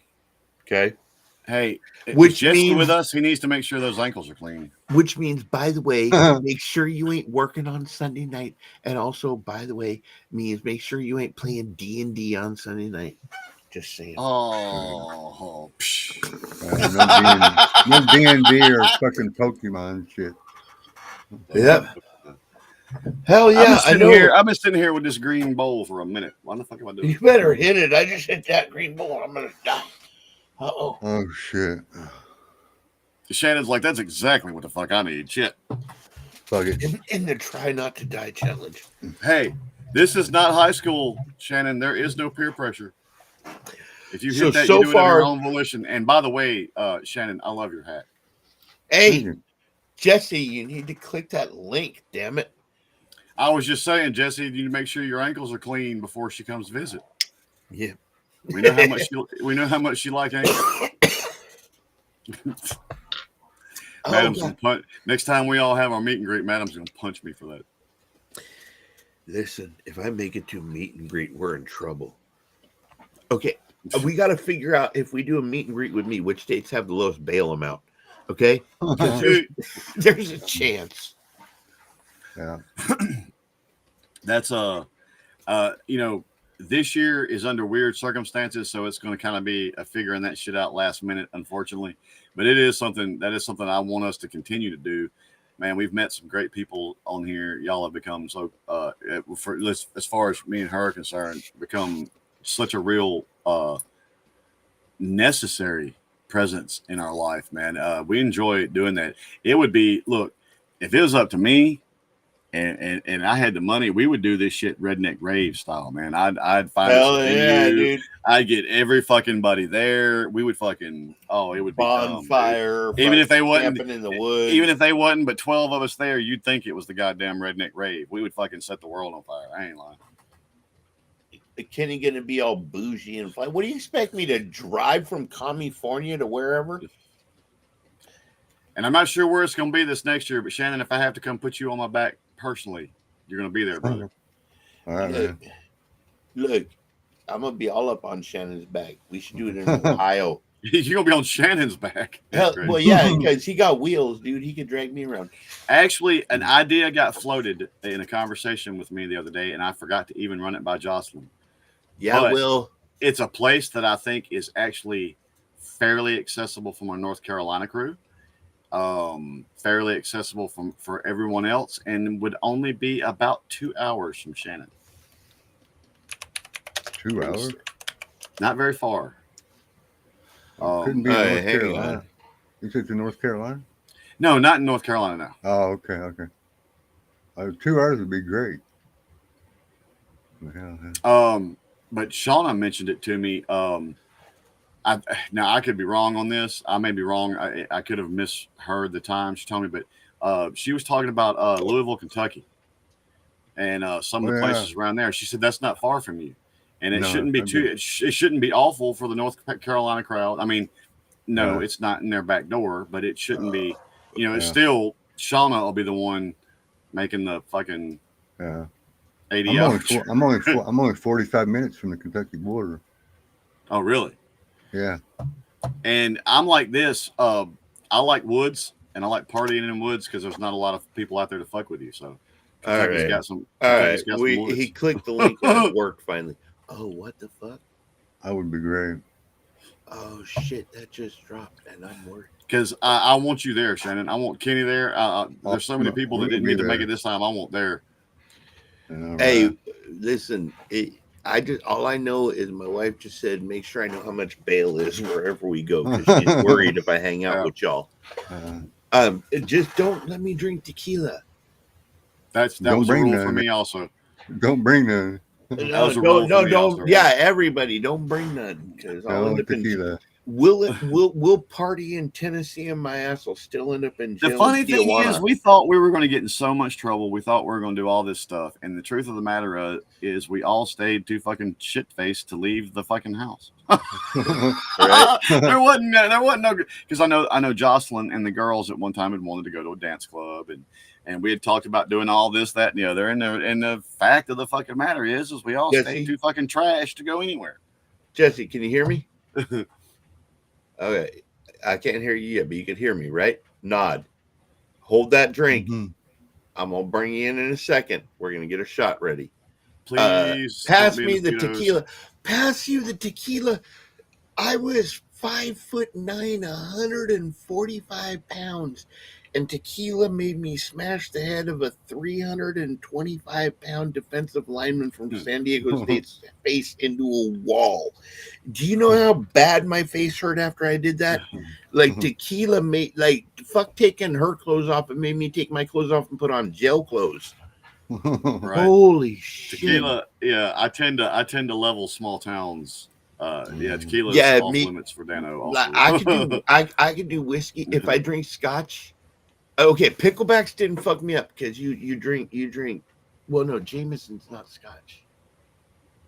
Okay. Hey, which Jesse means with us, he needs to make sure those ankles are clean. Which means, by the way, make sure you ain't working on Sunday night, and also, by the way, means make sure you ain't playing D&D on Sunday night. Just saying. Oh, No D&D or fucking Pokemon shit. Yep. Hell yeah! I've been sitting here with this green bowl for a minute. Why the fuck am I doing? You better hit it. I just hit that green bowl. I'm gonna die. Uh-oh. Oh shit. Shannon's like, that's exactly what the fuck I need. Shit. Fuck it. In the try not to die challenge. Hey, this is not high school, Shannon. There is no peer pressure. If you hit that, you do it of your own volition. And by the way, Shannon, I love your hat. Hey, Jesse, you need to click that link, damn it. I was just saying, Jesse, you need to make sure your ankles are clean before she comes visit. Yeah. We know how much she like ankles. Madam's gonna punch. Next time we all have our meet and greet, Madam's gonna punch me for that. Listen, if I make it to a meet and greet, we're in trouble. Okay, we got to figure out, if we do a meet and greet with me, which states have the lowest bail amount. Okay, there's a chance. Yeah, that's this year is under weird circumstances, so it's going to kind of be a figuring that shit out last minute, unfortunately. But it is something I want us to continue to do. Man, we've met some great people on here. Y'all have become so, as far as me and her are concerned, become such a real necessary presence in our life, man. We enjoy doing that. It would be, look, if it was up to me, and I had the money, we would do this shit redneck rave style, man. I'd find a venue, dude. I'd get every fucking buddy there. We would fucking it would be bonfire. Even if they wasn't in the woods. Even if they wasn't, but 12 of us there, you'd think it was the goddamn redneck rave. We would fucking set the world on fire. I ain't lying. Kenny gonna be all bougie and fly. What do you expect me to drive from California to wherever? And I'm not sure where it's gonna be this next year, but Shannon, if I have to come put you on my back personally, you're gonna be there, brother. All right, man. Look, I'm gonna be all up on Shannon's back. We should do it in Ohio. You're gonna be on Shannon's back. Well, yeah, because he got wheels, dude. He could drag me around. Actually, an idea got floated in a conversation with me the other day, and I forgot to even run it by Jocelyn. Yeah, it's a place that I think is actually fairly accessible from our North Carolina crew. Fairly accessible for everyone else, and would only be about 2 hours from Shannon. 2 hours? Not very far. Couldn't be in North Carolina. You said to North Carolina? No, not in North Carolina now. Oh, okay. 2 hours would be great. But Shauna mentioned it to me. Now I could be wrong on this. I may be wrong. I could have misheard the time she told me, but She was talking about Louisville, Kentucky, and some of the places around there. She said that's not far from you, and it shouldn't be too. It shouldn't be awful for the North Carolina crowd. I mean, no, it's not in their back door, but it shouldn't be. You know, it's still Shauna will be the one making the fucking 80 hours. I'm only 45 minutes from the Kentucky border. Oh, really? Yeah. And I'm like this. I like woods, and I like partying in woods because there's not a lot of people out there to fuck with you. So Kentucky's got some. Kentucky's got some woods. He clicked the link and it worked finally. Oh, what the fuck? That would be great. Oh shit, that just dropped, and I'm worried. Because I want you there, Shannon. I want Kenny there. There's so many people that didn't get to make it this time. I want there. Hey, listen. All I know is my wife just said, make sure I know how much bail is wherever we go because she's worried if I hang out with y'all. Just don't let me drink tequila. That was a rule for me also. Don't bring none. Don't. Yeah, everybody, don't bring none because I'll end up tequila. We'll party in Tennessee and my ass will still end up in jail. The funny thing is, we thought we were going to get in so much trouble. We thought we were going to do all this stuff, and the truth of the matter is, we all stayed too fucking shit faced to leave the fucking house. Right? There wasn't no because I know Jocelyn and the girls at one time had wanted to go to a dance club and we had talked about doing all this, that, and the other. And the fact of the fucking matter is we all stayed too fucking trash to go anywhere. Jesse, can you hear me? Okay, I can't hear you yet, but you can hear me, right? Nod. Hold that drink. Mm-hmm. I'm gonna bring you in a second. We're gonna get a shot ready. Please pass me the tequila. Pass you the tequila. I was 5'9", 145 pounds, and tequila made me smash the head of a 325-pound defensive lineman from San Diego State's face into a wall. Do you know how bad my face hurt after I did that? Like tequila made fuck taking her clothes off. It made me take my clothes off and put on jail clothes. Right. Holy shit! Tequila. Yeah, I tend to level small towns. Tequila is off limits for Dano. I could do whiskey if I drink scotch. Okay, picklebacks didn't fuck me up because you drink. Well, no, Jameson's not scotch.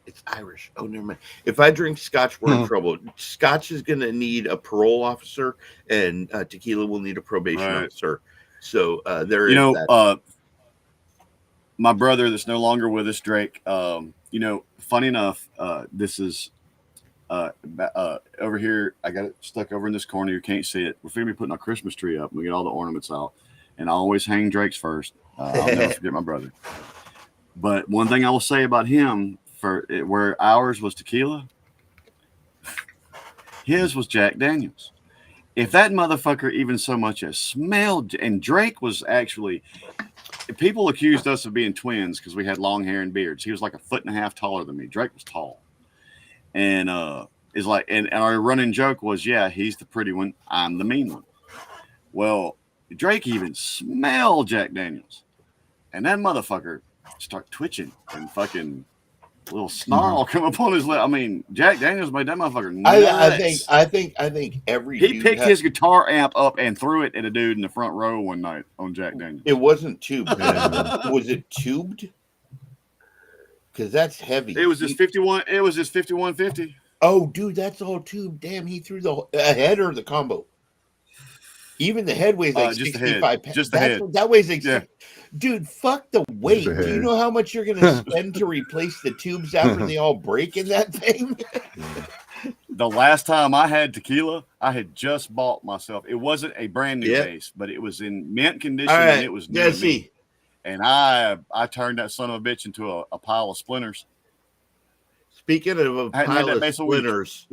It's Irish. Oh, never mind. If I drink scotch, we're in trouble. Scotch is going to need a parole officer, and tequila will need a probation officer. So there is that. My brother that's no longer with us, Drake. Funny enough, this is over here. I got it stuck over in this corner. You can't see it. We're going to be putting our Christmas tree up. We get all the ornaments out, and I always hang Drake's first. I'll never forget my brother. But one thing I will say about him, where ours was tequila, his was Jack Daniels. If that motherfucker even so much as smelled, and Drake was actually, people accused us of being twins because we had long hair and beards. He was like 1.5 feet taller than me. Drake was tall. And is like, and our running joke was, yeah, he's the pretty one, I'm the mean one. Well, Drake even smelled Jack Daniels, and that motherfucker start twitching and fucking little snarl come up on his lip. I mean, Jack Daniels made that motherfucker nuts. I think every he picked his guitar amp up and threw it at a dude in the front row one night on Jack Daniels. It wasn't tubed. Was it tubed? Because that's heavy. It was his 51. It was his 5150. Oh, dude, that's all tube. Damn, he threw the head or the combo. Even the head weighs like 65 pounds. Just the head. That weighs like dude, fuck the weight. Do you know how much you're going to spend to replace the tubes after they all break in that thing? The last time I had tequila, I had just bought myself. It wasn't a brand new case, but it was in mint condition, and it was new to me. And I turned that son of a bitch into a pile of splinters. Speaking of a pile of splinters,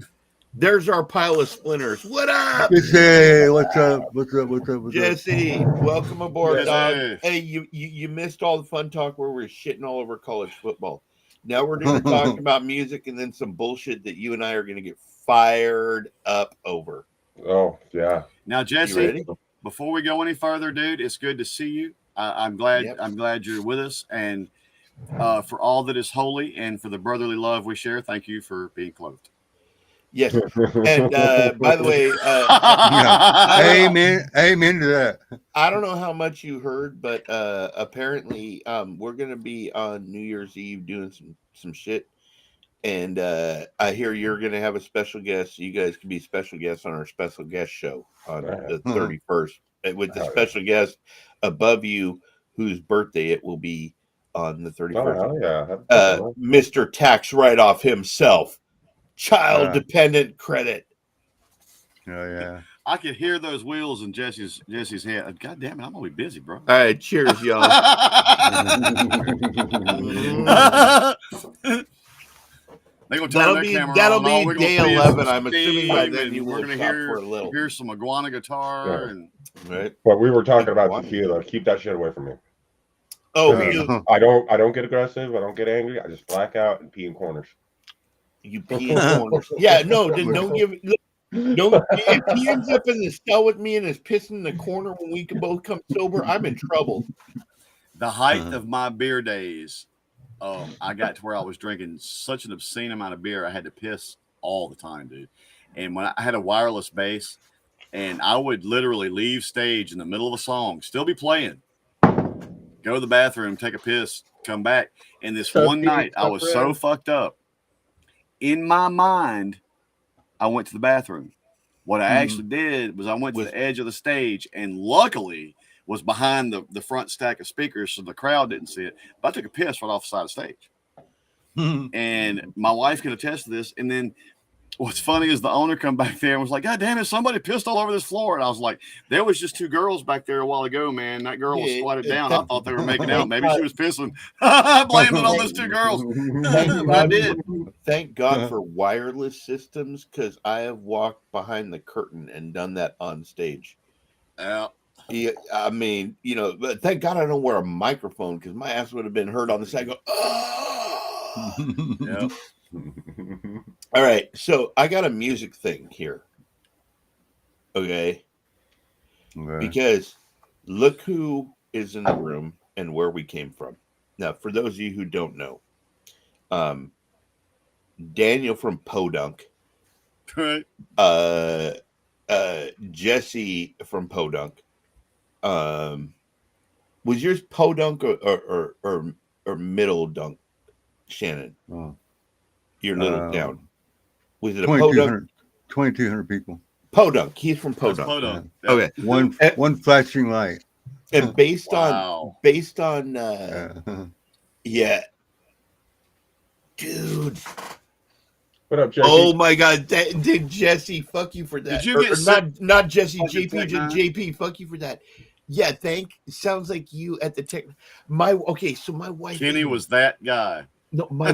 there's our pile of splinters. What up? Hey, what's up? What's up? Jesse, welcome aboard, dog. Hey, you missed all the fun talk where we're shitting all over college football. Now we're going to talk about music and then some bullshit that you and I are going to get fired up over. Oh, yeah. Now, Jesse, before we go any further, dude, it's good to see you. I'm glad you're with us, and for all that is holy and for the brotherly love we share, thank you for being clothed. Yes. And by the way, Amen to that. I don't know how much you heard, but apparently we're gonna be on New Year's Eve doing some shit. And I hear you're gonna have a special guest. So you guys can be special guests on our special guest show on the 31st with the special guest above you, whose birthday it will be on the 31st. Oh, yeah. Mr. Tax Write-Off himself, child dependent credit. Oh yeah. I could hear those wheels in Jesse's head. God damn it, I'm gonna be busy, bro. All right, cheers, y'all. They gonna turn that camera that'll on. be day 11. I'm assuming by then you we're will gonna stop for a little. hear some iguana guitar and right. But we were talking about tequila. Keep that shit away from me. Oh, I don't get aggressive. I don't get angry. I just black out and pee in corners. You pee in corners. Yeah, no, then don't give. Don't. If he ends up in the cell with me and is pissing in the corner when we can both come sober, I'm in trouble. The height of my beer days, I got to where I was drinking such an obscene amount of beer, I had to piss all the time, dude. And when I had a wireless bass, and I would literally leave stage in the middle of a song, still be playing, go to the bathroom, take a piss, come back. And this one night, I was so fucked up. In my mind, I went to the bathroom. What I actually did was I went to the edge of the stage, and luckily was behind the front stack of speakers, so the crowd didn't see it. But I took a piss right off the side of stage. And my wife can attest to this. And then what's funny is the owner come back there and was like, God damn it, somebody pissed all over this floor. And I was like, there was just two girls back there a while ago, man. That girl was squatted down. I thought they were making out. Maybe she was pissing. I blamed it on those two girls. I did. Thank God for wireless systems, because I have walked behind the curtain and done that on stage. Yeah. Yeah, I mean, but thank God I don't wear a microphone, because my ass would have been heard on the side. Go, oh! Yeah. All right, so I got a music thing here. Okay. Because look who is in the room and where we came from. Now, for those of you who don't know, Daniel from Podunk, Right. Jesse from Podunk. Was yours Podunk or Middle Dunk, Shannon? Oh. Your little town. Was it a 2,200 people. Podunk. He's from Podunk. Podunk. Yeah. Okay. One flashing light. And based on yeah. Dude. What up, Jesse? Oh my God! Did Jesse? Fuck you for that. Did you get not Jesse? JP, Tech9? JP. Fuck you for that. Yeah, sounds like you at the tech. So my wife. Kenny was that guy. No, my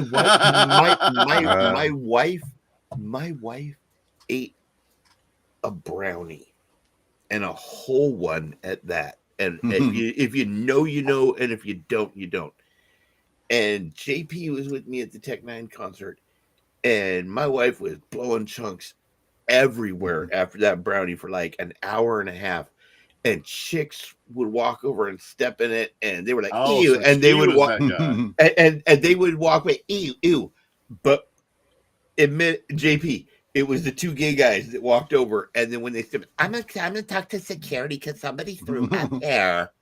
wife. My wife ate a brownie, and a whole one at that. And if you know, you know, and if you don't, you don't. And JP was with me at the Tech9 concert. And my wife was blowing chunks everywhere after that brownie for like an hour and a half. And chicks would walk over and step in it, and they were like, ew. So and they would walk and they would walk away, ew. But admit, JP, it was the two gay guys that walked over, and then when they said, I'm gonna talk to security because somebody threw up hair.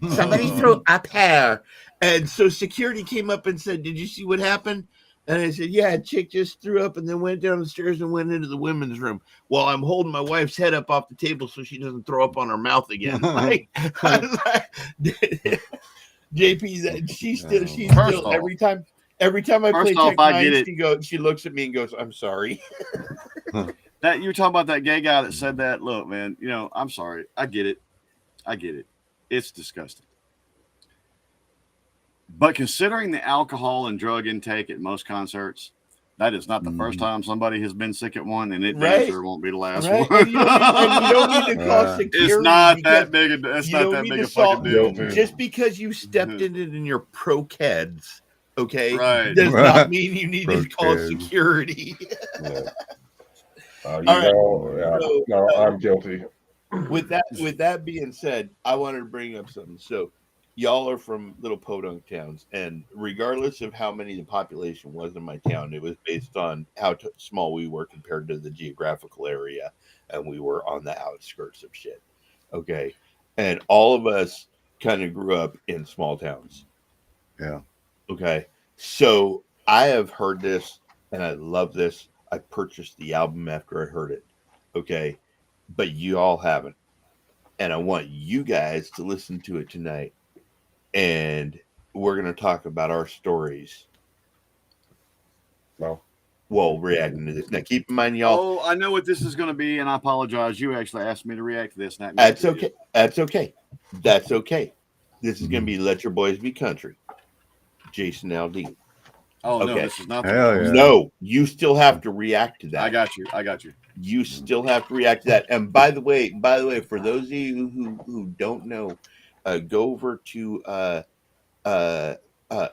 Somebody threw up hair. And so security came up and said, did you see what happened? And I said, yeah, a chick just threw up and then went down the stairs and went into the women's room while I'm holding my wife's head up off the table so she doesn't throw up on her mouth again. JP, she's still every time I play Tech9, she looks at me and goes, I'm sorry. That you were talking about that gay guy that said that. Look, man, I'm sorry. I get it. It's disgusting. But considering the alcohol and drug intake at most concerts, that is not the first time somebody has been sick at one, and it sure won't be the last one. And you don't need to call security. It's not that big a fucking deal. Just because you stepped in it in your pro-keds, okay, right, does not mean you need to call security. No, I'm guilty. With that being said, I wanted to bring up something. So y'all are from little podunk towns, and regardless of how many the population was in my town, it was based on how small we were compared to the geographical area, and we were on the outskirts of shit. Okay, and all of us kind of grew up in small towns. Yeah. Okay, so I have heard this, and I love this. I purchased the album after I heard it. Okay, but you all haven't, and I want you guys to listen to it tonight, and we're going to talk about our stories No. while reacting to this. Now, keep in mind, y'all. Oh, I know what this is going to be, and I apologize. You actually asked me to react to this. And That's okay. That's okay. That's okay. This is going to Mhm. be Let Your Boys Be Country. Jason Aldean. Oh, no, Okay. this is not. Hell yeah. No, you still have to react to that. I got you. I got you. You still have to react to that. And by the way, for those of you who don't know, go over to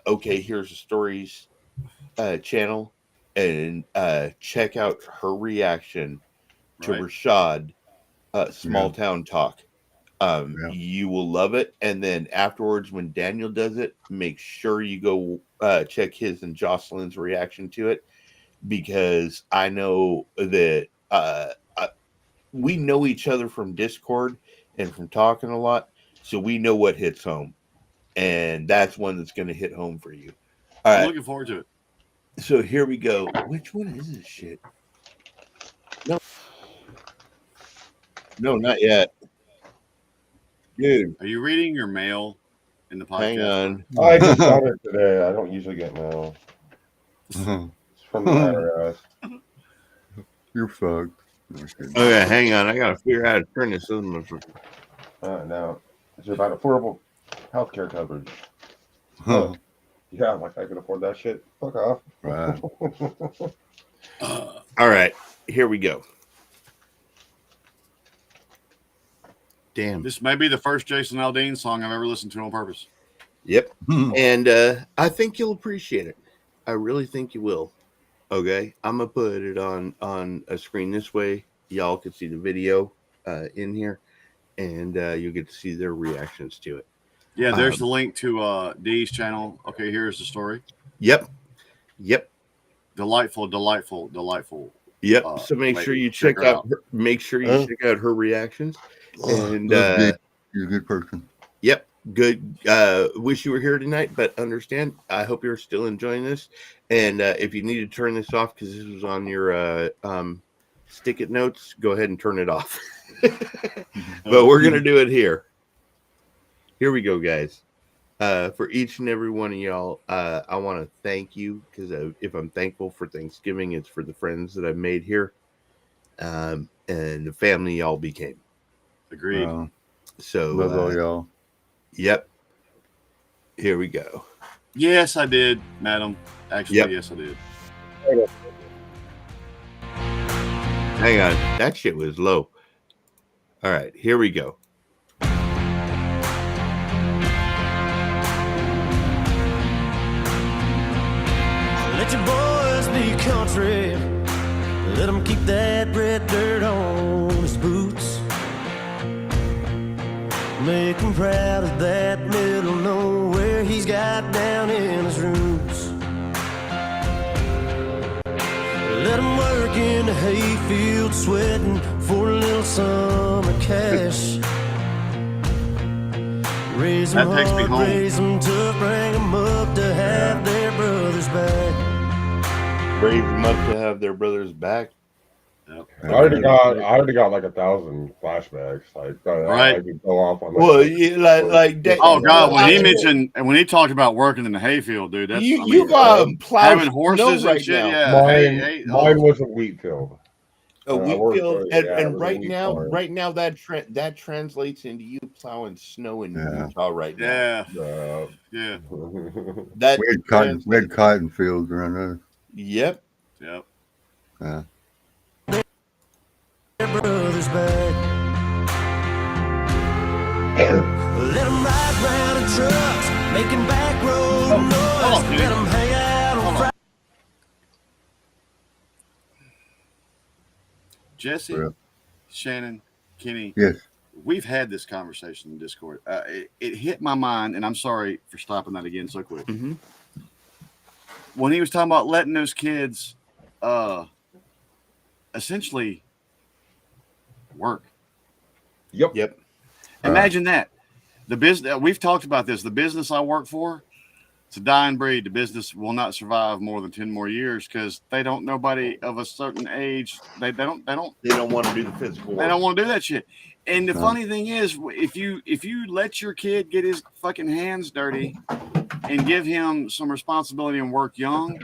Okay, Here's the Stories channel and check out her reaction to Right. Rashad Small Town Talk. Yeah. You will love it. And then afterwards, when Daniel does it, make sure you go check his and Jocelyn's reaction to it, because I know that we know each other from Discord and from talking a lot, so we know what hits home, and that's one that's going to hit home for you. All I'm right, looking forward to it. so here we go. Which one is this shit? No, not yet, dude. Are you reading your mail in the podcast? Hang on. I just got it today. I don't usually get mail. Uh-huh. It's from the IRS. You're fucked. Okay. Okay, hang on. I gotta figure out how to turn this on. Now, it's about affordable healthcare coverage. Huh. Yeah, I'm like, I can afford that shit. Fuck off. Right. All right, here we go. Damn. This may be the first Jason Aldean song I've ever listened to on purpose. Yep. And I think you'll appreciate it. I really think you will. Okay, I'm gonna put it on a screen this way. Y'all can see the video in here, and you'll get to see their reactions to it. Yeah, there's the link to Dee's channel. Okay, here's the story. Yep. Delightful. Yep. So make sure you check her out. Make sure you check out her reactions. And You're a good person. yep, good. Wish you were here tonight, but understand. I hope you're still enjoying this. And if you need to turn this off because this was on your stick it notes, go ahead and turn it off. But we're gonna do it here. Here we go, guys. For each and every one of y'all, I want to thank you, because if I'm thankful for Thanksgiving, it's for the friends that I've made here, and the family y'all became. Agreed. So Love all y'all. Yep. Here we go. Yes, I did, madam. Actually, Yep. yes, I did. Hang on. That shit was low. All right. Here we go. Let your boys be country. Let them keep that red dirt on his boots. Make him proud of that middle nowhere he's got down in his roots. Let him work in the hayfield sweating for a little summer cash. Raise them That takes me hard, home. raise them tough, bring them up to have their brothers back. Raise them up to have their brothers back. Yep. I already got like 1,000 flashbacks. Like, Right. I could go off on. Well, yeah, like that. Oh God, when he I- mentioned and when he talked about working in the hayfield, dude, that's you plow having snow horses right and shit. now. Yeah, Mine was a wheat field. A wheat worked field, for- yeah, it and was a right wheat now, farm. that translates into you plowing snow in Yeah. Utah right now. yeah, yeah, That We had cotton fields around us. Yep. yep. Their brothers back. Let them ride round in trucks, making back road noise. dude. Let them hang out on Friday. Jesse, Yeah. Shannon, Kenny, Yes. we've had this conversation in Discord. It hit my mind, and I'm sorry for stopping that again so quick. Mm-hmm. When he was talking about letting those kids essentially work. Yep. Imagine that. The business we've talked about this. The business I work for, it's a dying breed. The business will not survive more than 10 more years because nobody of a certain age, they don't want to do the physical work. They don't want to do that shit. And the funny thing is, if you let your kid get his fucking hands dirty and give him some responsibility and work young,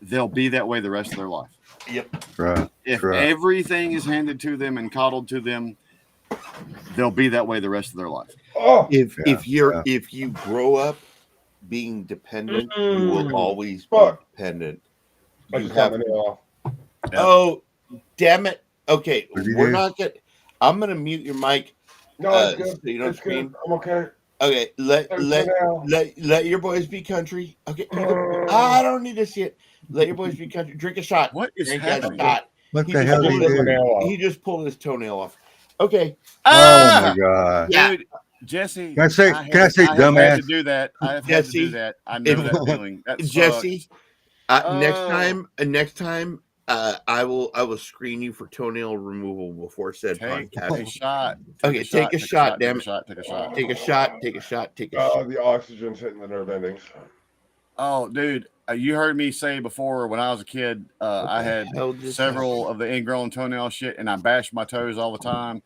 they'll be that way the rest of their life. Yep. Right. If everything is handed to them and coddled to them, they'll be that way the rest of their life. Oh, If you grow up being dependent, you will always be dependent. I just got my nail off. Oh, damn it. Okay, What did I'm gonna mute your mic. No, it's good. So you don't It's scream. good. I'm okay. Okay, let your boys be country. Okay, I don't need to see it. Let your boys be country. Drink a shot. What is Drink happening? a shot. What He the just hell pulled did his- he do? nail off. He just pulled his toenail off. Okay. Oh my god! Dude, Jesse. Can I say I have had dumbass? to do that. I have had to do Jesse, that. I know that feeling. That Jesse, next Oh. time, I will screen you for toenail removal before said Take a podcast. shot. Okay, take a shot, damn it. Take a shot. Take a shot. Take a shot. Take a shot. The oxygen's hitting the nerve endings. Oh, dude, you heard me say before when I was a kid, I had hell just several of the ingrown toenail shit, and I bashed my toes all the time.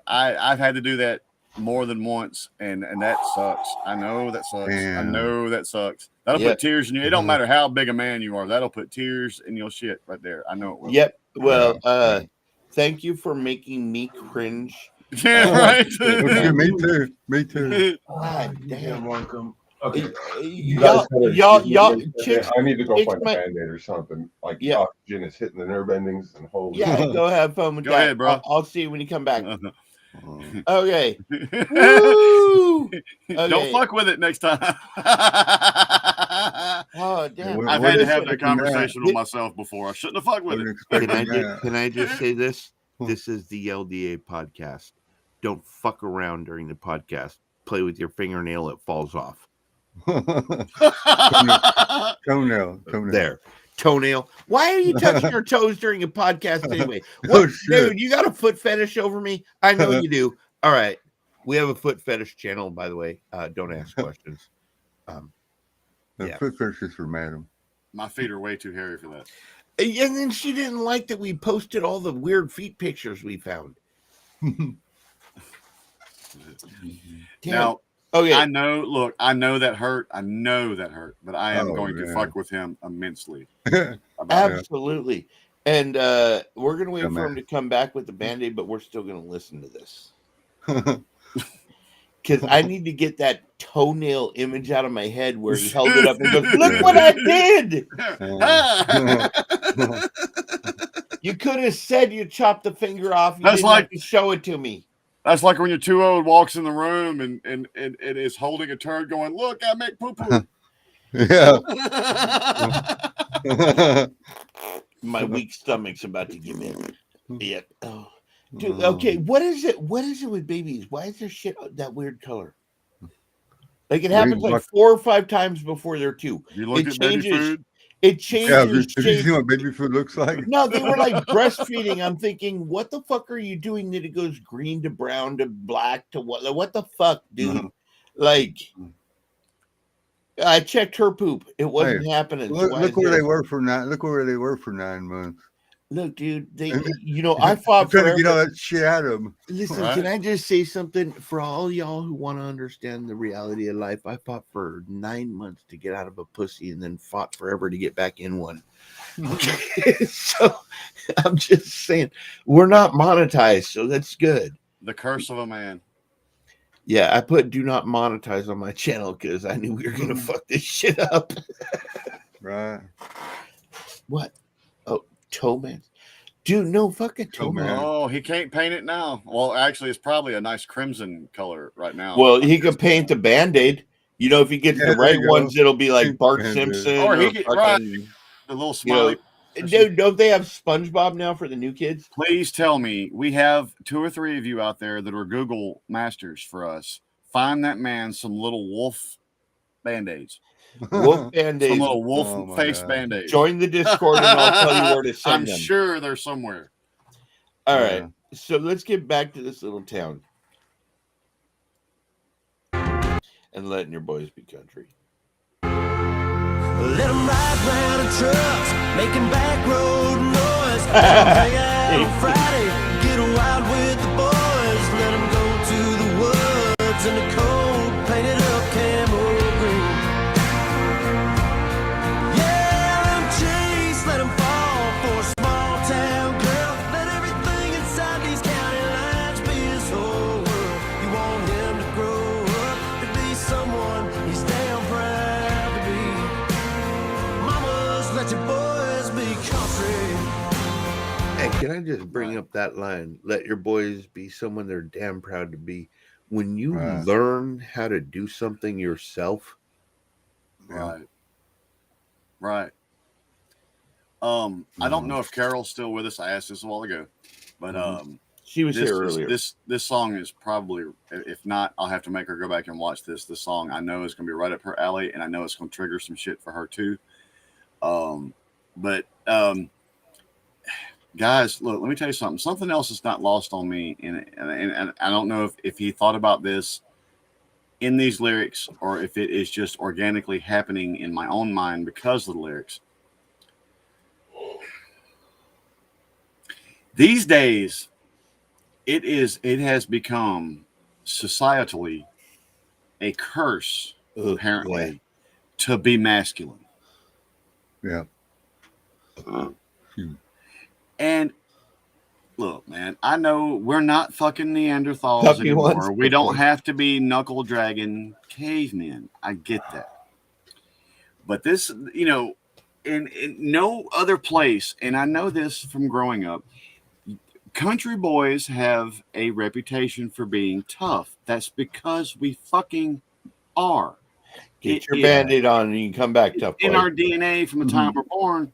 I've had to do that more than once, and that sucks. I know that sucks. Damn. I know that sucks. That'll Yep. put tears in you. It don't matter how big a man you are. That'll put tears in your shit right there. I know it will. Yep. Well, thank you for making me cringe. Yeah, right. Okay, me too. Me too. God You're damn. welcome. Okay. Y'all, chicks. I need to go chicks find a might- band-aid or something. Like Yeah. oxygen is hitting the nerve endings and holy. Yeah, go have fun with Go that. ahead, bro. I'll see you when you come back. Uh-huh. Okay. Woo! Okay. Don't fuck with it next time. Oh damn! We're- I've we're had to just have that expecting conversation with myself before. I shouldn't have fucked with Wasn't it. expecting that. Can I just say this? This is the LDA podcast. Don't fuck around during the podcast. Play with your fingernail; it falls off. Toenail. There, toenail. Why are you touching your toes during a podcast anyway? Oh, What, shit. dude? You got a foot fetish over me? I know you do. All right, we have a foot fetish channel, by the way. Don't ask questions. The Yeah. foot fetish is for madam. My feet are way too hairy for that. And then she didn't like that we posted all the weird feet pictures we found. Damn. Now, Okay. I know. Look, I know that hurt. But I am Oh, going to man. fuck with him immensely. Yeah. About it. Absolutely. And we're going to wait for Dumbass. him to come back with the Band-Aid, but we're still going to listen to this. Because I need to get that toenail image out of my head where he held it up and goes, look what I did. You could have said you chopped the finger off. You That's didn't like- have to show it to me. That's like when your 2-year-old walks in the room and is holding a turd going, look, I make poo poo. Yeah. My weak stomach's about to give in. Yep. Oh. Dude, okay, what is it? What is it with babies? Why is their shit that weird color? Like it happens like 4 or 5 times before they're 2. You look It at baby changes. food. It Yeah, changes have you shape. seen what baby food looks like? No, they were like breastfeeding. I'm thinking, what the fuck are you doing that it goes green to brown to black to what? Like, what the fuck, dude? Mhm. Like, I checked her poop. It wasn't happening. So Look, why look is where this? they were for 9. Look where they were for 9 months. Look, dude. They, I fought I'm trying to forever. get all that shit out of them. Listen, Right. can I just say something for all y'all who want to understand the reality of life? I fought for 9 months to get out of a pussy and then fought forever to get back in one. Okay, so I'm just saying we're not monetized, so that's good. The curse of a man. Yeah, I put do not monetize on my channel because I knew we were gonna fuck this shit up. Right. What? Oh, toe man. Dude, no fucking toe man. Oh, he can't paint it now. Well, actually, it's probably a nice crimson color right now. Well, he could paint the Band-Aid. You know, if he gets Yeah, the there right you go. ones, it'll be like Bart Band-Aid. Simpson Or he or could- fucking, right. The little smiley, Don't they have SpongeBob now for the new kids? Please tell me we have 2 or 3 of you out there that are Google masters for us. Find that man some little wolf band-aids. Wolf Band-Aids. Some little wolf Oh, my face God. band-aids. Join the Discord and I'll tell you where to send I'm them. sure they're somewhere. All Yeah. right. So let's get back to this little town. And letting your boys be country. Let them ride round in trucks, making back road noise. Let 'em hang out on Friday, get wild with the boys. Let them go to the woods in the cold, painted up camo green. Yeah, let them chase, let them fall for a small town girl. Let everything inside these county lines be his whole world. You want him to grow up to be someone he's damn proud to be. Mamas, let your boys be country. Hey, can I just bring up that line? Let your boys be someone they're damn proud to be. When you Right. learn how to do something yourself, Right. Right. I don't know if Carol's still with us. I asked this a while ago, but she was here earlier. this song is probably, if not, I'll have to make her go back and watch this. This song I know is going to be right up her alley, and I know it's going to trigger some shit for her too. Guys, look, let me tell you something. Something else is not lost on me, and I don't know if he thought about this in these lyrics or if it is just organically happening in my own mind because of the lyrics. These days, it has become societally a curse, apparently, to be masculine. Yeah. And look, man, I know we're not fucking Neanderthals Puppy anymore. ones. We don't have to be knuckle dragging cavemen. I get that. But this, in no other place, and I know this from growing up, country boys have a reputation for being tough. That's because we fucking are. Get your Band-Aid on and you can come back tough in boy. our DNA from the time we're born,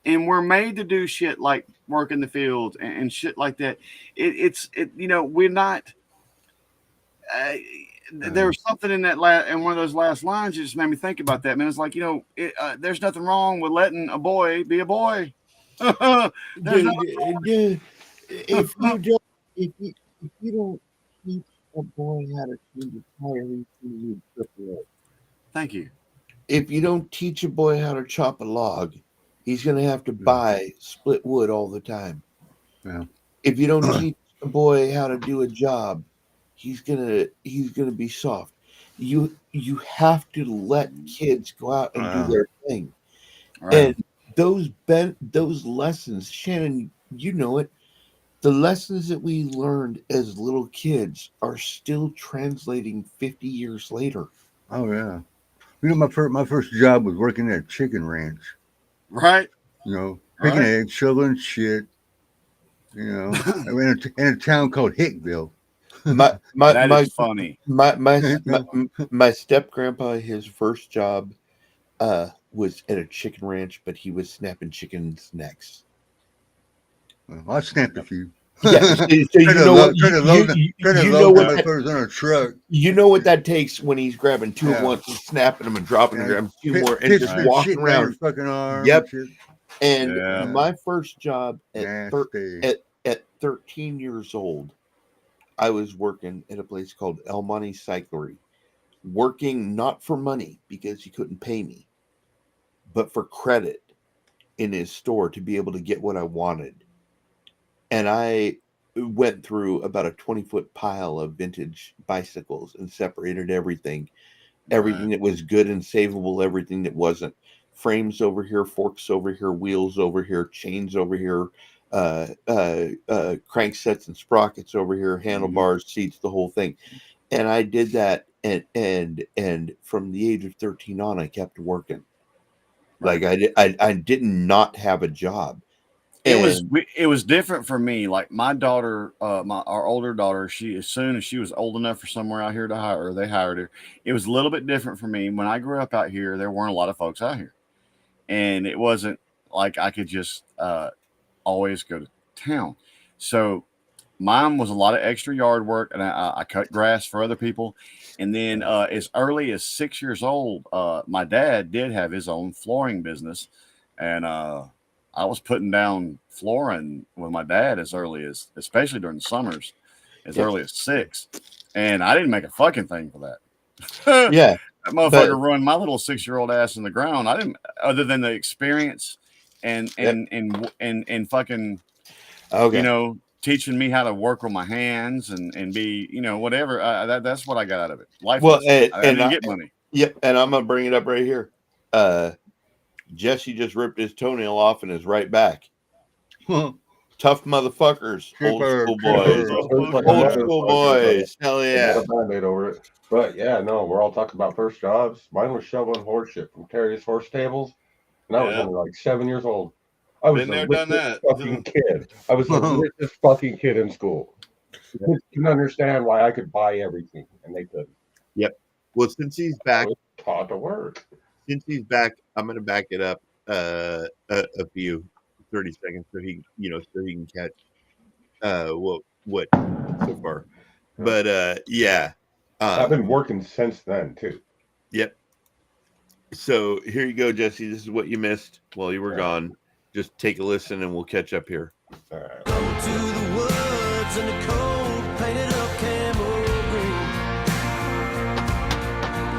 and we're made to do shit like work in the field and shit like that. We're not. There was something in that in one of those last lines that just made me think about that, man. It's like, there's nothing wrong with letting a boy be a boy. There's Dude, if you don't teach a boy how to change a tire, he's gonna be crippled. Thank you. If you don't teach a boy how to chop a log, he's gonna have to buy split wood all the time. Yeah. If you don't teach a boy how to do a job, he's gonna be soft. You have to let kids go out and do their thing. Right. And those lessons, Shannon, you know it. The lessons that we learned as little kids are still translating 50 years later. Oh yeah. My first job was working at a chicken ranch. Right. Picking Right. eggs, shoveling shit. In a town called Hickville. That is funny. My step grandpa, his first job was at a chicken ranch, but he was snapping chickens' necks. I snapped a few. Yeah, so you know what? Motherfuckers on a truck. You know what that takes when he's grabbing two at once and snapping them and dropping them, grabbing two more, and just walking around. Fucking arm. Yep. And And my first job at 13 years old, I was working at a place called El Monte Cyclery, working not for money because he couldn't pay me, but for credit in his store to be able to get what I wanted. And I went through about a 20-foot pile of vintage bicycles and separated everything that was good and savable, everything that wasn't. Frames over here, forks over here, wheels over here, chains over here, cranksets and sprockets over here, handlebars, seats, the whole thing. And I did that, and from the age of 13 on, I kept working. Like I did not have a job. It was different for me. Like my daughter, our older daughter, as soon as she was old enough for somewhere out here to hire her, they hired her. It was a little bit different for me. When I grew up out here, there weren't a lot of folks out here, and it wasn't like I could just always go to town. So mine was a lot of extra yard work, and I cut grass for other people. And then as early as 6 years old, my dad did have his own flooring business, and I was putting down flooring with my dad as early as, especially during the summers, as early as 6. And I didn't make a fucking thing for that. Yeah. That motherfucker run my little 6-year-old ass in the ground. I didn't, other than the experience and fucking, Okay. you know, teaching me how to work with my hands and be, you know, whatever. That's what I got out of it. Life. Well, I didn't get money. Yep. And I'm gonna bring it up right here. Jesse just ripped his toenail off and is right back. Tough motherfuckers, old school boys, old school boys. Hell yeah! A Band-Aid over it. But yeah, no, we're all talking about first jobs. Mine was shoveling horse shit from Terry's horse stables, and I was only like 7 years old. I was Been the there, done richest that. fucking kid. I was the richest fucking kid in school. You can understand why I could buy everything, and they couldn't. Yep. Well, since he's back, I was taught to work. since he's back, I'm gonna back it up a few 30 seconds so he, you know, so he can catch what so far. But yeah. I've been working since then too. Yep. So here you go, Jesse. This is what you missed while you were gone. Just take a listen and we'll catch up here. All right. Go to the woods in the cold, painted up camel green.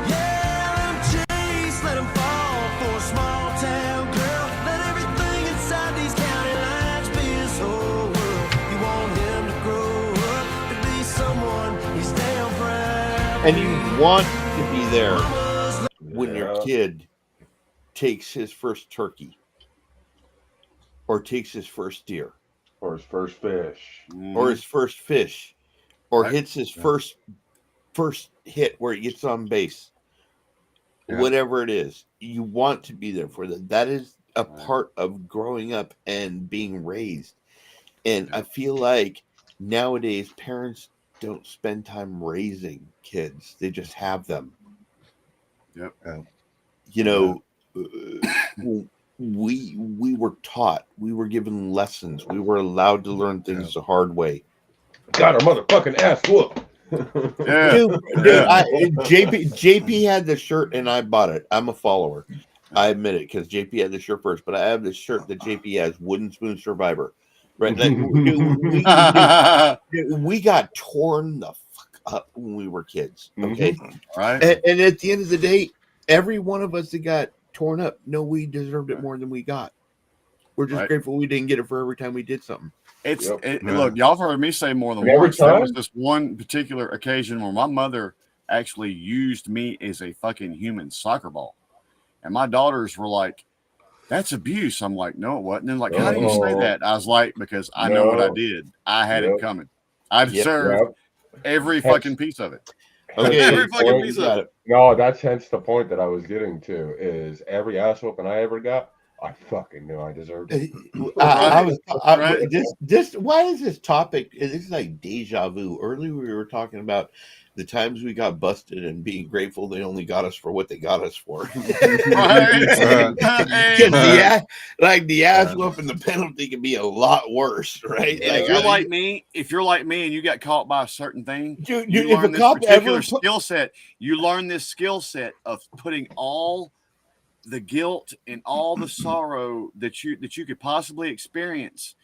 Yeah, let 'em chase, let 'em fall for a small town girl. Let everything inside these county lines be his whole world. You want him to grow up to be someone he's damn proud. And you want to be there Mama's when your kid takes his first turkey or takes his first deer Or his first fish. or his first fish or Right. hits his first hit where he gets on base. Yeah. Whatever it is, you want to be there for that. That is a part of growing up and being raised. And I feel like nowadays parents don't spend time raising kids. They just have them. Yep. You know, we were taught, we were given lessons, we were allowed to learn things the hard way. Got our motherfucking ass whooped. Yeah. Dude, JP had the shirt and I bought it. I'm a follower. I admit it because JP had the shirt first, but I have this shirt that JP has, Wooden Spoon Survivor. Right? Like, we got torn the fuck up when we were kids. Okay. Right. And at the end of the day, every one of us that got torn up, no, we deserved it more than we got. We're just grateful we didn't get it for every time we did something. It's look, y'all have heard me say more than And every once. There time? was this one particular occasion where my mother actually used me as a fucking human soccer ball. And my daughters were like, that's abuse. I'm like, no, it wasn't. And like, how do you say that? I was like, because I know what I did. I had it coming. I deserved every fucking piece of it. Okay, Every fucking piece of it. No, that's hence the point that I was getting to is every ass whooping I ever got, I fucking knew I deserved it. This why is this topic? It's like deja vu. Earlier we were talking about the times we got busted and being grateful they only got us for what they got us for. The ass whooping, the penalty can be a lot worse, right? If you're like me and you got caught by a certain thing, Dude, you if a learn this cop particular ever skill set. You learn this skill set of putting all the guilt and all the sorrow that you could possibly experience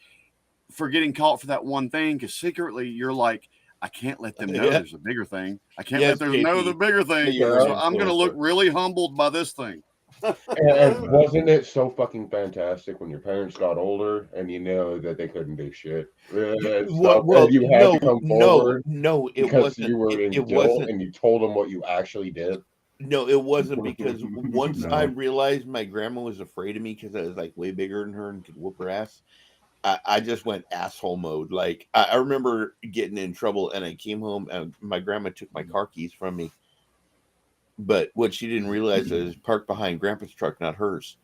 for getting caught for that one thing, because secretly you're like, I can't let them know there's a bigger thing. I can't let them know the bigger thing. So I'm going to look really humbled by this thing. And wasn't it so fucking fantastic when your parents got older and you know that they couldn't do shit? You had to come forward. No, it because wasn't. you were in guilt and you told them what you actually did. No, it wasn't, because once I realized my grandma was afraid of me because I was like way bigger than her and could whoop her ass, I just went asshole mode. Like I remember getting in trouble and I came home and my grandma took my car keys from me. But what she didn't realize is parked behind Grandpa's truck, not hers.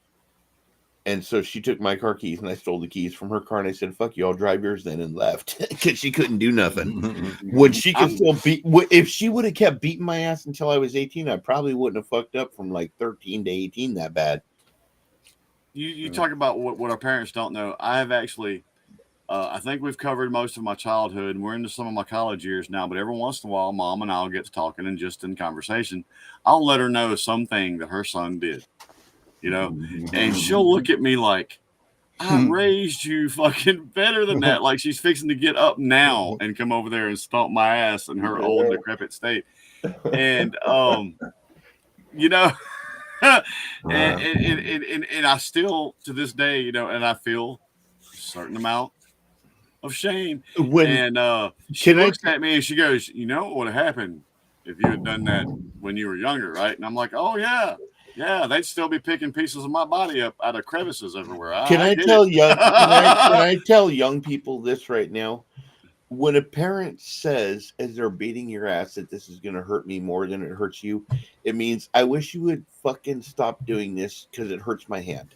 And so she took my car keys and I stole the keys from her car and I said, fuck you, I'll drive yours then, and left because she couldn't do nothing. When she could still beat, if she would have kept beating my ass until I was 18, I probably wouldn't have fucked up from like 13 to 18 that bad. you talk about what our parents don't know. I have actually, I think we've covered most of my childhood, and we're into some of my college years now. But every once in a while, Mom and I'll get to talking, and just in conversation, I'll let her know something that her son did, and she'll look at me like, I raised you fucking better than that. Like she's fixing to get up now and come over there and stomp my ass in her old decrepit state. And and I still to this day, and I feel a certain amount of shame. She looks at me and she goes, what would have happened if you had done that when you were younger, right? And I'm like, oh yeah. Yeah, they'd still be picking pieces of my body up out of crevices everywhere. Can I tell young people this right now? When a parent says, as they're beating your ass, that this is going to hurt me more than it hurts you, it means I wish you would fucking stop doing this because it hurts my hand.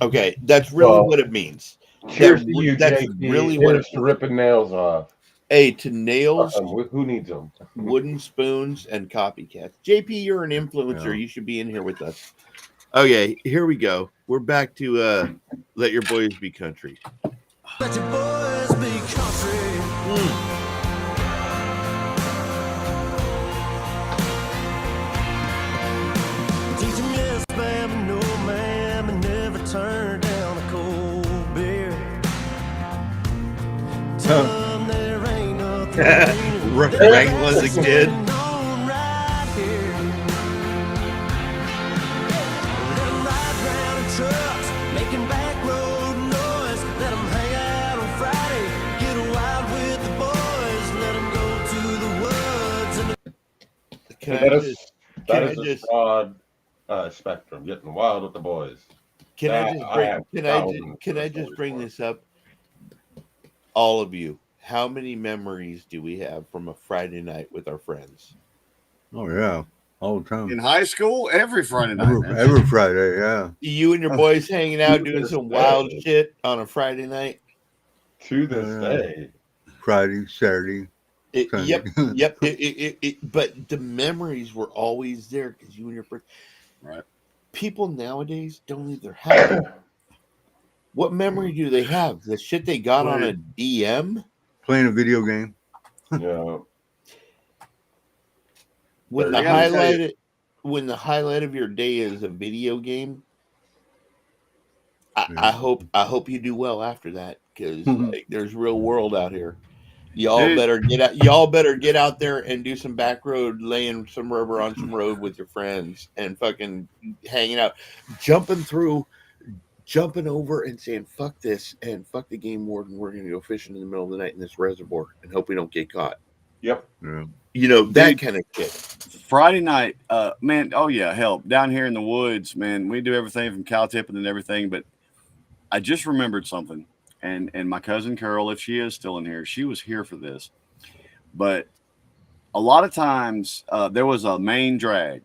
Okay, that's really what it means. Cheers to you, that's JP. really Cheers what it to ripping nails off. Hey, to nails, who needs them? wooden spoons, and copycats. JP, you're an influencer. Yeah. You should be in here with us. Okay, here we go. We're back to Let Your Boys Be Country. Let your boys be country. Teach them yes, ma'am, no, ma'am, and never turn down a cold beer. Tell them there ain't nothing Wrangling as a kid. Right here. Let them ride round in trucks, making back road noise. Let them hang out on Friday, get wild with the boys. Let them go to the woods. That is a broad spectrum. Getting wild with the boys. Can I just bring this up? All of you, how many memories do we have from a Friday night with our friends? Oh yeah, all the time. In high school, every Friday night. Every Friday, yeah. You and your boys hanging out doing some wild shit on a Friday night. To this day, Friday, Saturday. Yep. But the memories were always there because you and your friends. Right. People nowadays don't leave their house. What memory do they have? The shit they got on a DM? Playing a video game. Yeah. When the highlight of your day is a video game, I hope you do well after that because there's real world out here. Y'all better get out there and do some back road, laying some rubber on some road with your friends and fucking hanging out, jumping over and saying fuck this and fuck the game warden. We're gonna go fishing in the middle of the night in this reservoir and hope we don't get caught. Yep. Yeah. That kind of shit. Friday night, man. Oh yeah, hell, down here in the woods, man. We do everything from cow tipping and everything. But I just remembered something. And my cousin Carol, if she is still in here, she was here for this. But a lot of times there was a main drag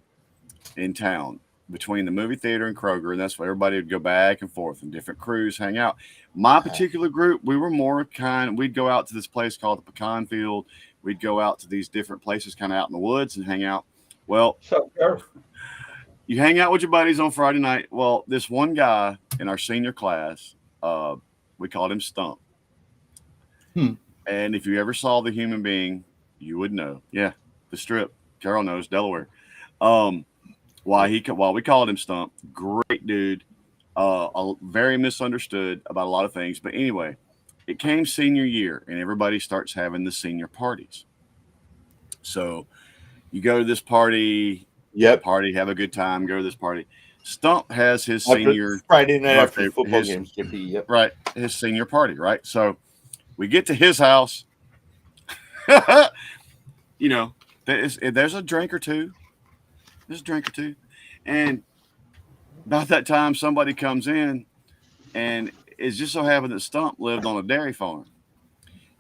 in town between the movie theater and Kroger, and that's where everybody would go back and forth and different crews hang out. My particular group, we were more we'd go out to this place called the Pecan Field. We'd go out to these different places kind of out in the woods and hang out. Well, you hang out with your buddies on Friday night. Well, this one guy in our senior class, we called him Stump. And if you ever saw the human being, you would know. Yeah, the Strip. Carol knows, Delaware. Why we called him Stump. Great dude. Very misunderstood about a lot of things. But anyway, it came senior year, and everybody starts having the senior parties. So you go to this party, have a good time, go to this party. Stump has his senior Friday night after football games. Right, his senior party, right? So we get to his house. There's a drink or two. And about that time, somebody comes in, and it just so happened that Stump lived on a dairy farm.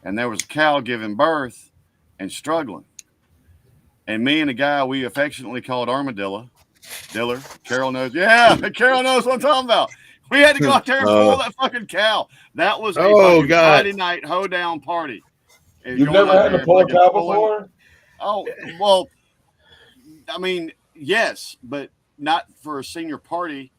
And there was a cow giving birth and struggling. And me and a guy we affectionately called Armadillo, Diller, Carol knows. Yeah, Carol knows what I'm talking about. We had to go out there and pull that fucking cow. That was a Friday night hoedown party. And you've never had to pull a cow before? Oh, well, I mean, yes, but not for a senior party.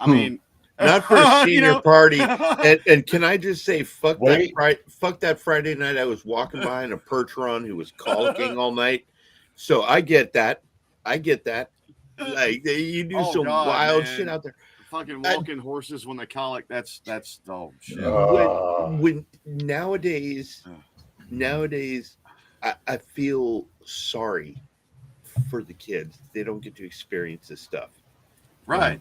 I mean, not for a senior party. And can I just say, fuck Wait. that Friday night. I was walking behind a Percheron who was colicking all night. So I get that. Like you do some wild shit out there. Fucking walking horses when they colic. That's oh shit. When nowadays, I feel sorry for the kids. They don't get to experience this stuff, Right?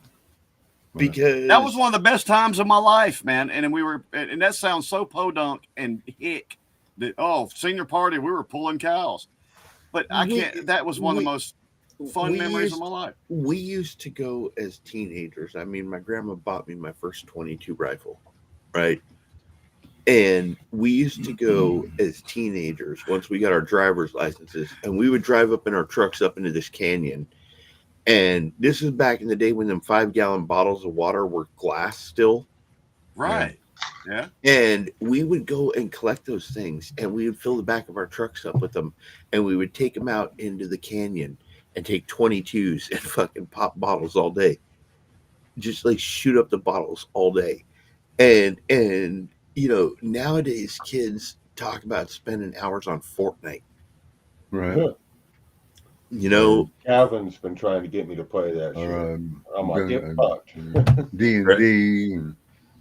Because that was one of the best times of my life, man. And that sounds so podunk and hick. That senior party, we were pulling cows, but I can't. That was one of the most fun memories of my life. We used to go as teenagers. I mean, my grandma bought me my first 22 rifle, right? And we used to go as teenagers once we got our driver's licenses, and we would drive up in our trucks up into this canyon. And this is back in the day when them 5-gallon bottles of water were glass still. Right. Yeah. And we would go and collect those things, and we would fill the back of our trucks up with them, and we would take them out into the canyon and take 22s and fucking pop bottles all day. Just like shoot up the bottles all day. And you know, nowadays kids talk about spending hours on Fortnite. Right. You know, Calvin's been trying to get me to play that shit. I'm like, get fucked. D&D.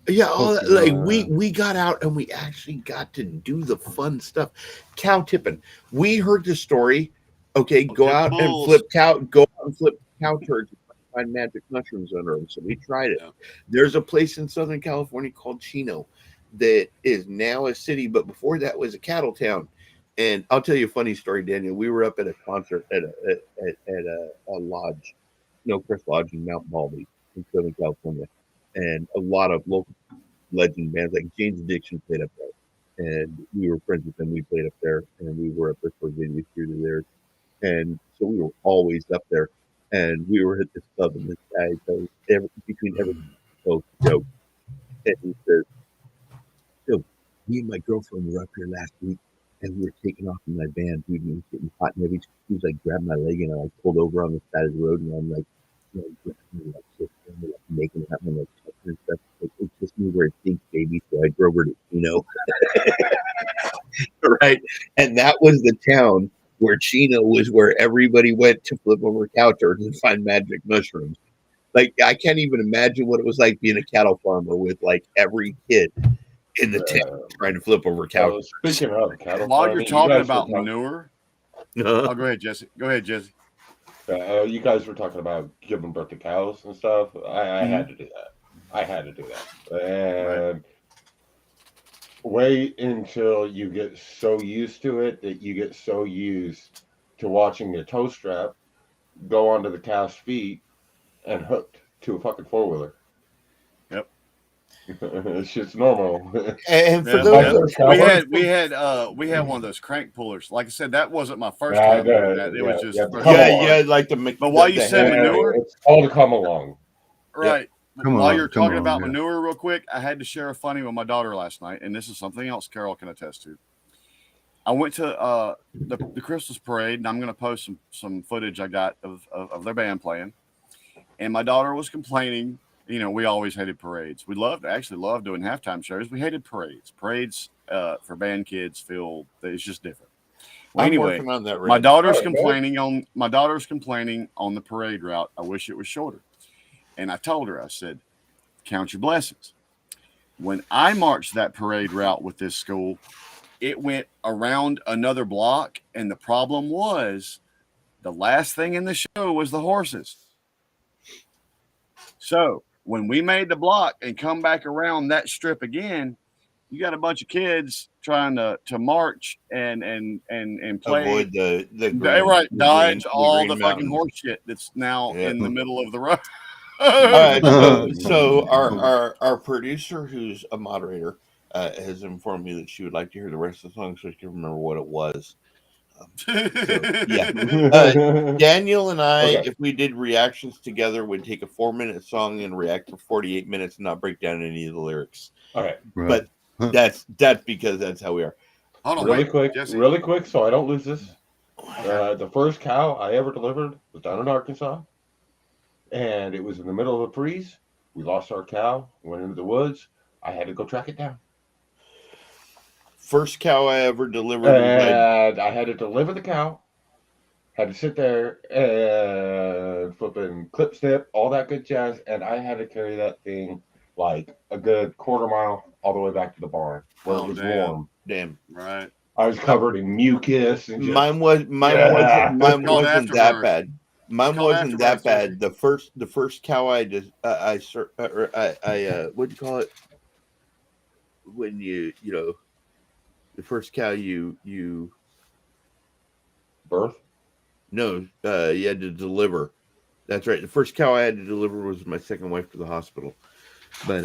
Yeah, all that, like we got out and we actually got to do the fun stuff. Cow tipping. We heard the story. Okay, go out and flip cow turds and find magic mushrooms under them. So we tried it. Yeah. There's a place in Southern California called Chino that is now a city, but before that was a cattle town. And I'll tell you a funny story, Daniel. We were up at a concert at a lodge, Crest Lodge in Mount Baldy in Southern California. And a lot of local legend bands like Jane's Addiction played up there. And we were friends with them. We played up there, and we were up there for a video shoot of theirs. And so we were always up there. And we were at this club, and this guy goes, between every joke. And he says, so me and my girlfriend were up here last week, and we were taking off in my van. Dude, we were getting hot and everything. He was like, grabbed my leg, and I like pulled over on the side of the road, and I'm like, making it happen, like and stuff. Like, it's just me where it thinks, baby. So I drove her to right? And that was the town where Chino was, where everybody went to flip over cow turds and find magic mushrooms. Like, I can't even imagine what it was like being a cattle farmer with like every kid in the town trying to flip over cow turds. Speaking of cattle while farming, you're talking about manure, go ahead, Jesse. You guys were talking about giving birth to cows and stuff. I had to do that. And wait until you get so used to it that you get so used to watching your toe strap go onto the cow's feet and hooked to a fucking 4-wheeler. Yep. It's just normal. And for those, we had one of those crank pullers. Like I said, that wasn't my first time doing that. It was just like the. But while you said manure, it's all to come along. Right. While you're talking about manure, real quick, I had to share a funny with my daughter last night, and this is something else Carol can attest to. I went to the Christmas parade, and I'm going to post some footage I got of their band playing. And my daughter was complaining. You know, we always hated parades. We loved doing halftime shows. We hated parades. Parades for band kids feel that it's just different. Well, anyway, working on that, my daughter's complaining on the parade route. I wish it was shorter. And I told her, I said, count your blessings. When I marched that parade route with this school, it went around another block. And the problem was the last thing in the show was the horses. So when we made the block and come back around that strip again, you got a bunch of kids trying to march and play. Avoid the green, dodge all the fucking horse shit that's now in the middle of the road. All right, so our producer, who's a moderator, has informed me that she would like to hear the rest of the song, so she can remember what it was. Daniel and I, if we did reactions together, would take a 4-minute song and react for 48 minutes and not break down any of the lyrics. All right, but that's because that's how we are. Hold on, really quick, so I don't lose this. The first cow I ever delivered was down in Arkansas. And it was in the middle of a freeze. We lost our cow, went into the woods. I had to go track it down. First cow I ever delivered was And I had to deliver the cow. Had to sit there and flipping clip snip, all that good jazz. And I had to carry that thing like a good quarter mile all the way back to the barn where Oh, it was damn. warm. damn. Right. I was covered in mucus and just, Mine wasn't Called wasn't that afterbirth. bad. Mine called wasn't that afterbirth bad. The first cow I just what do you call it when you know the first cow you birth. no you had to deliver. That's right. The first cow I had to deliver was my second wife to the hospital. But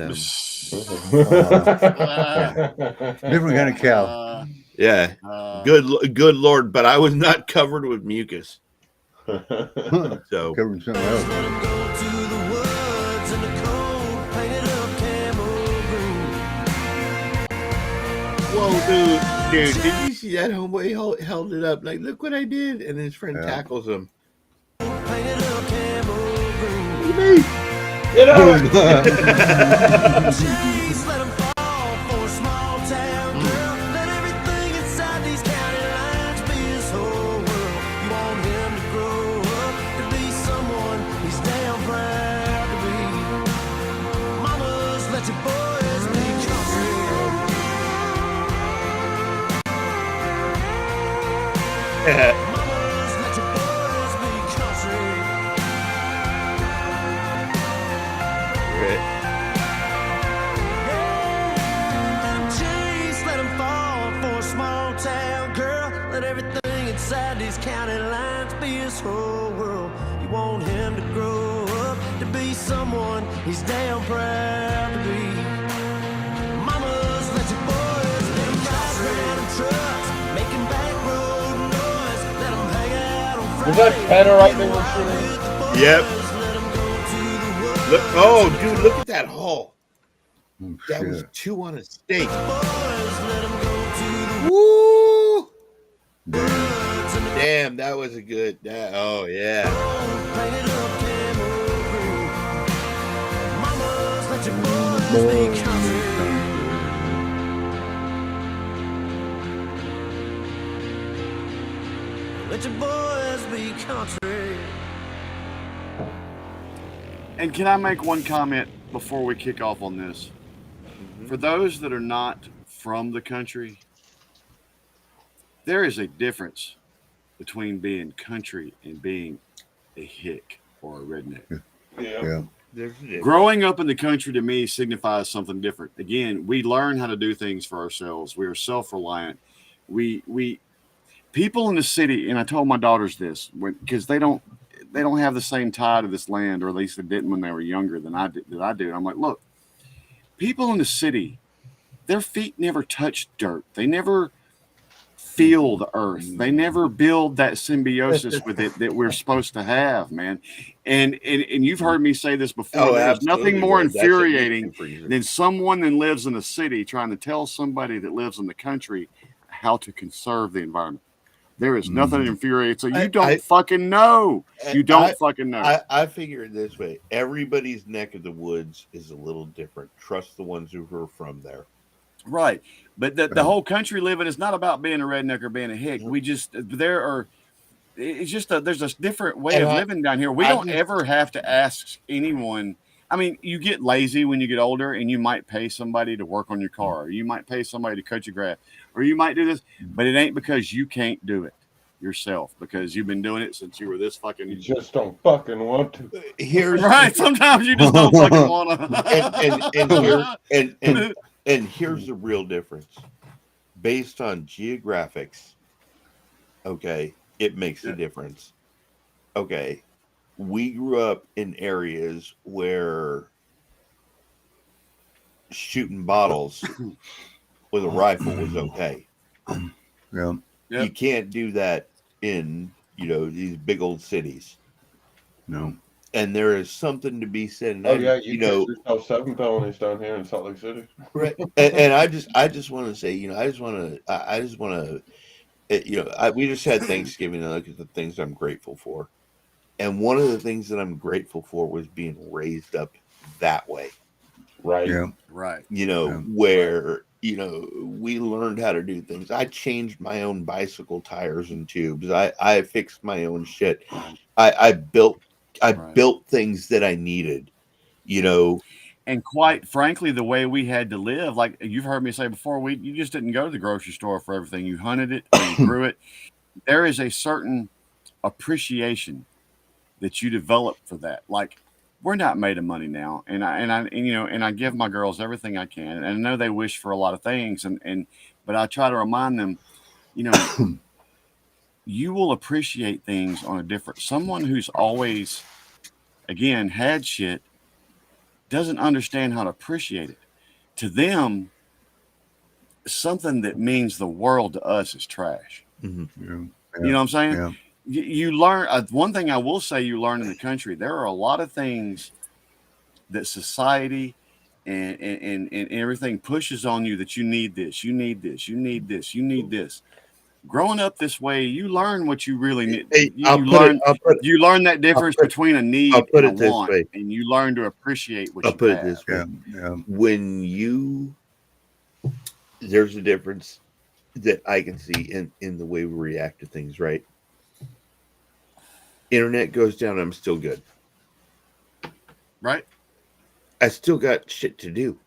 Different kind of cow. yeah, uh, good Lord, but I was not covered with mucus. So Covering something else. Let 'em go to the woods in the cold, painted up camel green. whoa, dude, did you see that homeboy held it up like, look what I did, and his friend Yeah. tackles him. Painted up camel green. Look at me. Get up! Trees, let 'em fall for a small town girl. Let everything inside these county lines be his whole world. You want him to grow up to be someone he's damn proud to be. Mamas, let your boys be country. Mamas, let your boys be country. Cheese, let 'em fall for a small town girl. Let everything inside these county lines be his whole world. You want him to grow up to be someone he's damn proud to be. Mamas, let your boys let 'em drive around in trucks, making back road noise. Let 'em hang out on Was that Friday Tannerite they were with shooting? the boys. Yep. Let 'em go to the woods. Look, oh, dude, look at that haul. Oh, That was shit. 2 on a steak. Boys, let 'em go to the Woo! Damn. woods in the Damn, that was a good. Oh yeah. painted up camel green. Mamas, let your boys be country. Let your boys be country. And can I make one comment before we kick off on this? For those that are not from the country, there is a difference between being country and being a hick or a redneck. Yeah. There's a difference. Growing up in the country to me signifies something different. Again, we learn how to do things for ourselves. We are self-reliant. We people in the city, and I told my daughters this because they don't have the same tie to this land, or at least they didn't when they were younger than I did. I'm like, look, people in the city, their feet never touch dirt. They never feel the earth. They never build that symbiosis with it that we're supposed to have, man. And you've heard me say this before. Oh, There's nothing absolutely, more Red. That's a meat infuriating freezer. than someone that lives in the city trying to tell somebody that lives in the country how to conserve the environment. There is nothing infuriating. So you don't fucking know. You don't fucking know. I figure it this way: everybody's neck of the woods is a little different. Trust the ones who are from there. Right. But the whole country living is not about being a redneck or being a hick. We just, it's just there's a different way of living down here. We don't ever have to ask anyone. I mean, you get lazy when you get older and you might pay somebody to work on your car, or you might pay somebody to cut your grass, or you might do this, but it ain't because you can't do it yourself, because you've been doing it since you were this fucking. You just don't fucking want to. Here's Right. Sometimes you just don't fucking want to. and here's the real difference. Based on geographics, okay, it makes a difference. Okay, we grew up in areas where shooting bottles with a rifle was okay. Yeah. Yep. You can't do that in, these big old cities. No. And there is something to be said. And Oh yeah, you catch yourself 7 felonies down here in Salt Lake City. Right. And I just want to say, we just had Thanksgiving, and look at the things I'm grateful for. And one of the things that I'm grateful for was being raised up that way. Right. Yeah. Right. You know, Yeah. where, you know, we learned how to do things. I changed my own bicycle tires and tubes. I fixed my own shit. I built things that I needed, you know. And quite frankly, the way we had to live, like you've heard me say before, you just didn't go to the grocery store for everything. You hunted it or you grew it. There is a certain appreciation that you develop for that. Like, we're not made of money now, and I give my girls everything I can, and I know they wish for a lot of things, but I try to remind them, you know, you will appreciate things on a different. Someone who's always, again, had shit doesn't understand how to appreciate it. To them, something that means the world to us is trash. Mhm. Yeah. You know what I'm saying? Yeah. You learn one thing I will say you learn in the country. There are a lot of things that society and everything pushes on you that you need this, you need this, you need this, you need this. Growing up this way, you learn what you really need. Hey, You learn that difference between a need put and a it this want, way. and you learn to appreciate what I'll you put have. it this way. Yeah. When there's a difference that I can see in the way we react to things, right? Internet goes down, I'm still good. Right? I still got shit to do.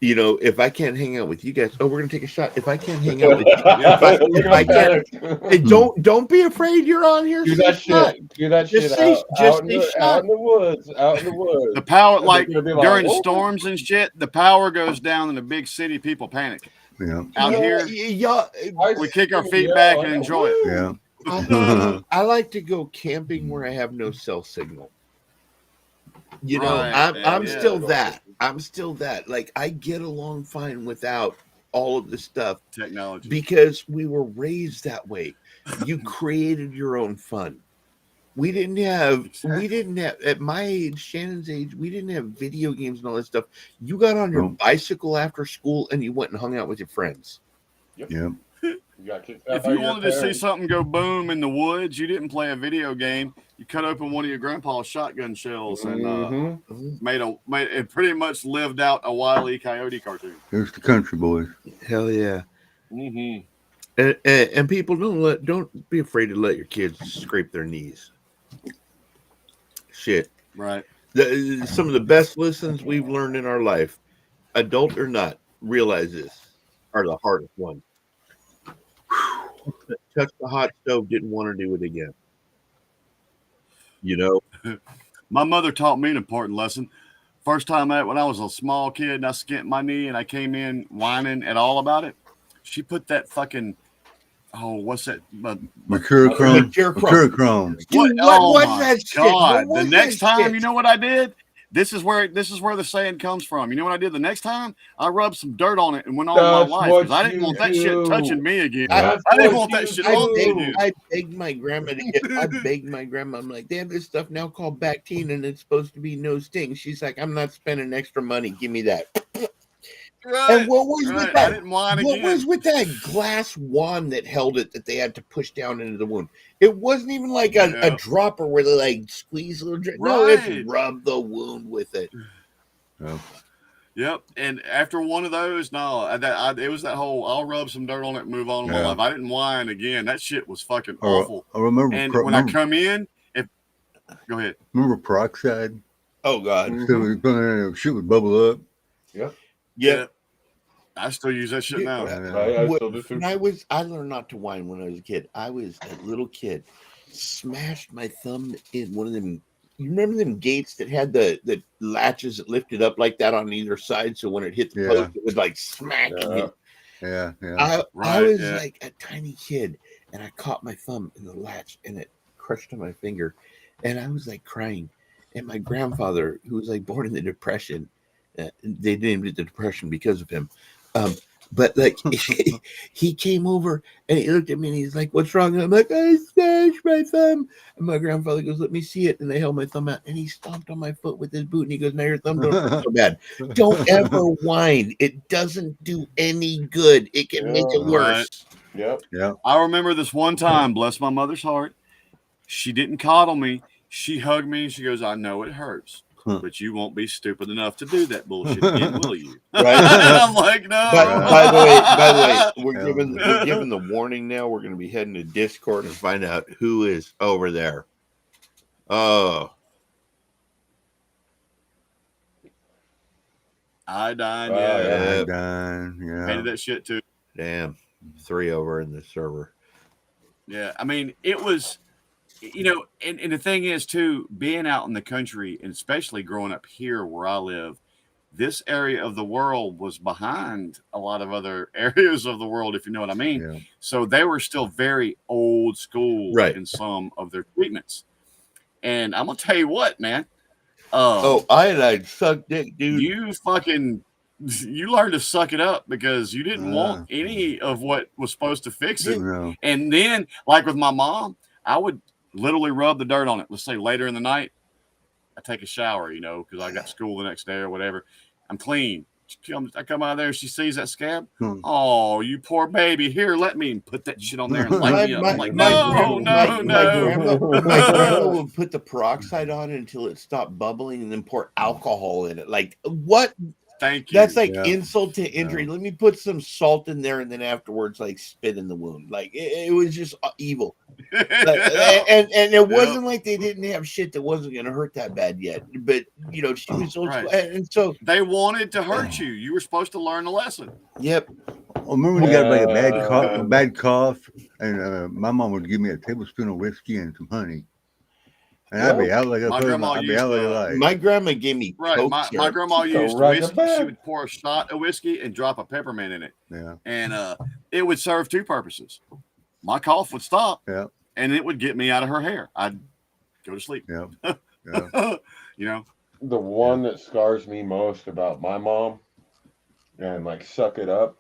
You know, if I can't hang out with you guys, we're gonna take a shot. If I can't hang out with you, if I can't, hey, don't be afraid. You're on here. Do that shit. Do that Just shit say- out, just out, say in the, shut. out in the woods. Out in the woods. The power, And like they're gonna be during "Whoa." storms and shit, the power goes down in the big city. People panic. Yeah. Out here, y'all, we kick our feet back and enjoy it. Yeah. I like to go camping where I have no cell signal. You know, Right, I'm yeah. still that. I'm still that. Like, I get along fine without all of this stuff Technology. because we were raised that way. You created your own fun. We didn't have at my age, Shannon's age, we didn't have video games and all that stuff. You got on your Nope. bicycle after school and you went and hung out with your friends. Yeah. You got kicked out If by you your wanted to see parents. something go boom in the woods, you didn't play a video game. You cut open one of your grandpa's shotgun shells and it pretty much lived out a Wile E. Coyote cartoon. There's the country boys. Hell yeah. Mm-hmm. And people don't be afraid to let your kids scrape their knees. Shit. Right. Some of the best lessons we've learned in our life, adult or not, realize this, are the hardest ones. Touch the hot stove, didn't want to do it again. You know? My mother taught me an important lesson. First time when I was a small kid and I skinned my knee and I came in whining at all about it, she put that fucking what's that? Mercurochrome. Mercurochrome. Dude, What what's my that shit? God. What The was next that time, shit? you know what I did? This is where the saying comes from. You know what I did the next time? I rubbed some dirt on it and went on That's my life what because I didn't you want that shit do. touching me again. That's I didn't what want that you shit do. on me again. I begged my grandma to get. I begged my grandma. I'm like, they have this stuff now called Bactine, and it's supposed to be no sting. She's like, I'm not spending extra money. Give me that. Right, And what was with right. that? I didn't whine What again. was with that glass wand that held it that they had to push down into the wound? It wasn't even like a Yeah. dropper where they like squeeze a little drip. No, Right. it's rub the wound with it. Yeah. Yep. And after one of those, no, it was that whole I'll rub some dirt on it and move on with my Yeah. life. I didn't whine again. That shit was fucking I awful. remember. And when I come in, go ahead. Remember peroxide? Oh God. So we put it in, shit would bubble up. Yep. Yeah. I still use that shit Yeah. now. I still do too. I learned not to whine when I was a kid. I was a little kid, smashed my thumb in one of them. You remember them gates that had the latches that lifted up like that on either side, so when it hit the Yeah. post, it would like smack Yeah. you. Yeah. I Right, was yeah. like a tiny kid, and I caught my thumb in the latch, and it crushed on my finger, and I was like crying. And my grandfather, who was like born in the Depression, they named it the Depression because of him. But like he came over and he looked at me and he's like, "What's wrong?" And I'm like, "I smashed my thumb." And my grandfather goes, "Let me see it." And they held my thumb out and he stomped on my foot with his boot and he goes, "Now your thumb don't hurt so bad. Don't ever whine. It doesn't do any good. It can make it worse." Yep. Yeah. I remember this one time, bless my mother's heart, she didn't coddle me. She hugged me and she goes, "I know it hurts." but you won't be stupid enough to do that bullshit again, will you? Right. And I'm like, no. By the way, we're Yeah. giving the warning now. We're going to be heading to Discord and find out who is over there. Oh, I dined, Oh, yeah. yeah. I'm done. Yeah. Hated that shit too. damn. 3 over in the server. Yeah, I mean, it was, and the thing is, too, being out in the country, and especially growing up here where I live, this area of the world was behind a lot of other areas of the world, if you know what I mean. Yeah. So they were still very old school Right. in some of their treatments. And I'm going to tell you what, man. Iodine suck dick, dude. You learned to suck it up because you didn't want any of what was supposed to fix it. No. And then, like with my mom, I would literally rub the dirt on it. Let's say later in the night, I take a shower, because I got school the next day or whatever. I'm clean. I come out there and she sees that scab. Oh, you poor baby. Here, let me put that shit on there and light me up. I'm like, no. My grandma would put the peroxide on it until it stopped bubbling and then pour alcohol in it. Like, what? Thank you. That's like Yeah. insult to injury. Let me put some salt in there and then afterwards, like, spit in the wound. Like, it was just evil. And it wasn't like they didn't have shit that wasn't going to hurt that bad yet. But, she was old school. And so they wanted to hurt you. You were supposed to learn the lesson. Yep. Well, remember when you got like a bad cough, and my mom would give me a tablespoon of whiskey and some honey, and I'd be out like a light. My grandma gave me Coke my grandma used whiskey. She would pour a shot of whiskey and drop a peppermint in it. Yeah. And it would serve 2 purposes. My cough would stop. Yeah. And it would get me out of her hair. I'd go to sleep. Yeah. Yeah. The one that scars me most about my mom, and like suck it up,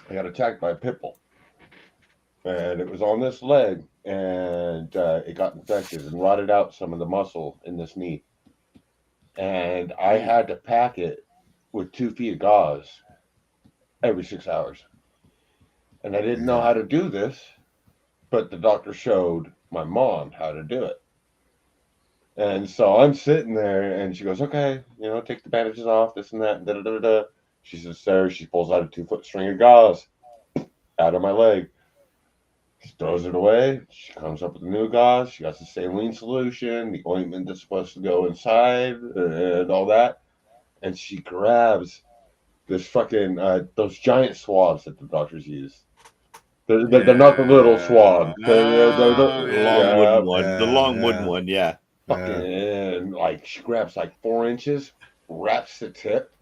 I got attacked by a pit bull. And it was on this leg, and it got infected and rotted out some of the muscle in this knee. And I had to pack it with 2 feet of gauze every 6 hours. And I didn't know how to do this, but the doctor showed my mom how to do it. And so I'm sitting there, and she goes, okay, take the bandages off, this and that, da da da da. She says, "Sir," she pulls out a 2-foot string of gauze out of my leg. She throws it away. She comes up with a new gauze. She got the saline solution, the ointment that's supposed to go inside, and all that. And she grabs this fucking those giant swabs that the doctors use. They're not the little swab. They're the long wooden one. The long wooden one, yeah. Fucking like she grabs like 4 inches, wraps the tip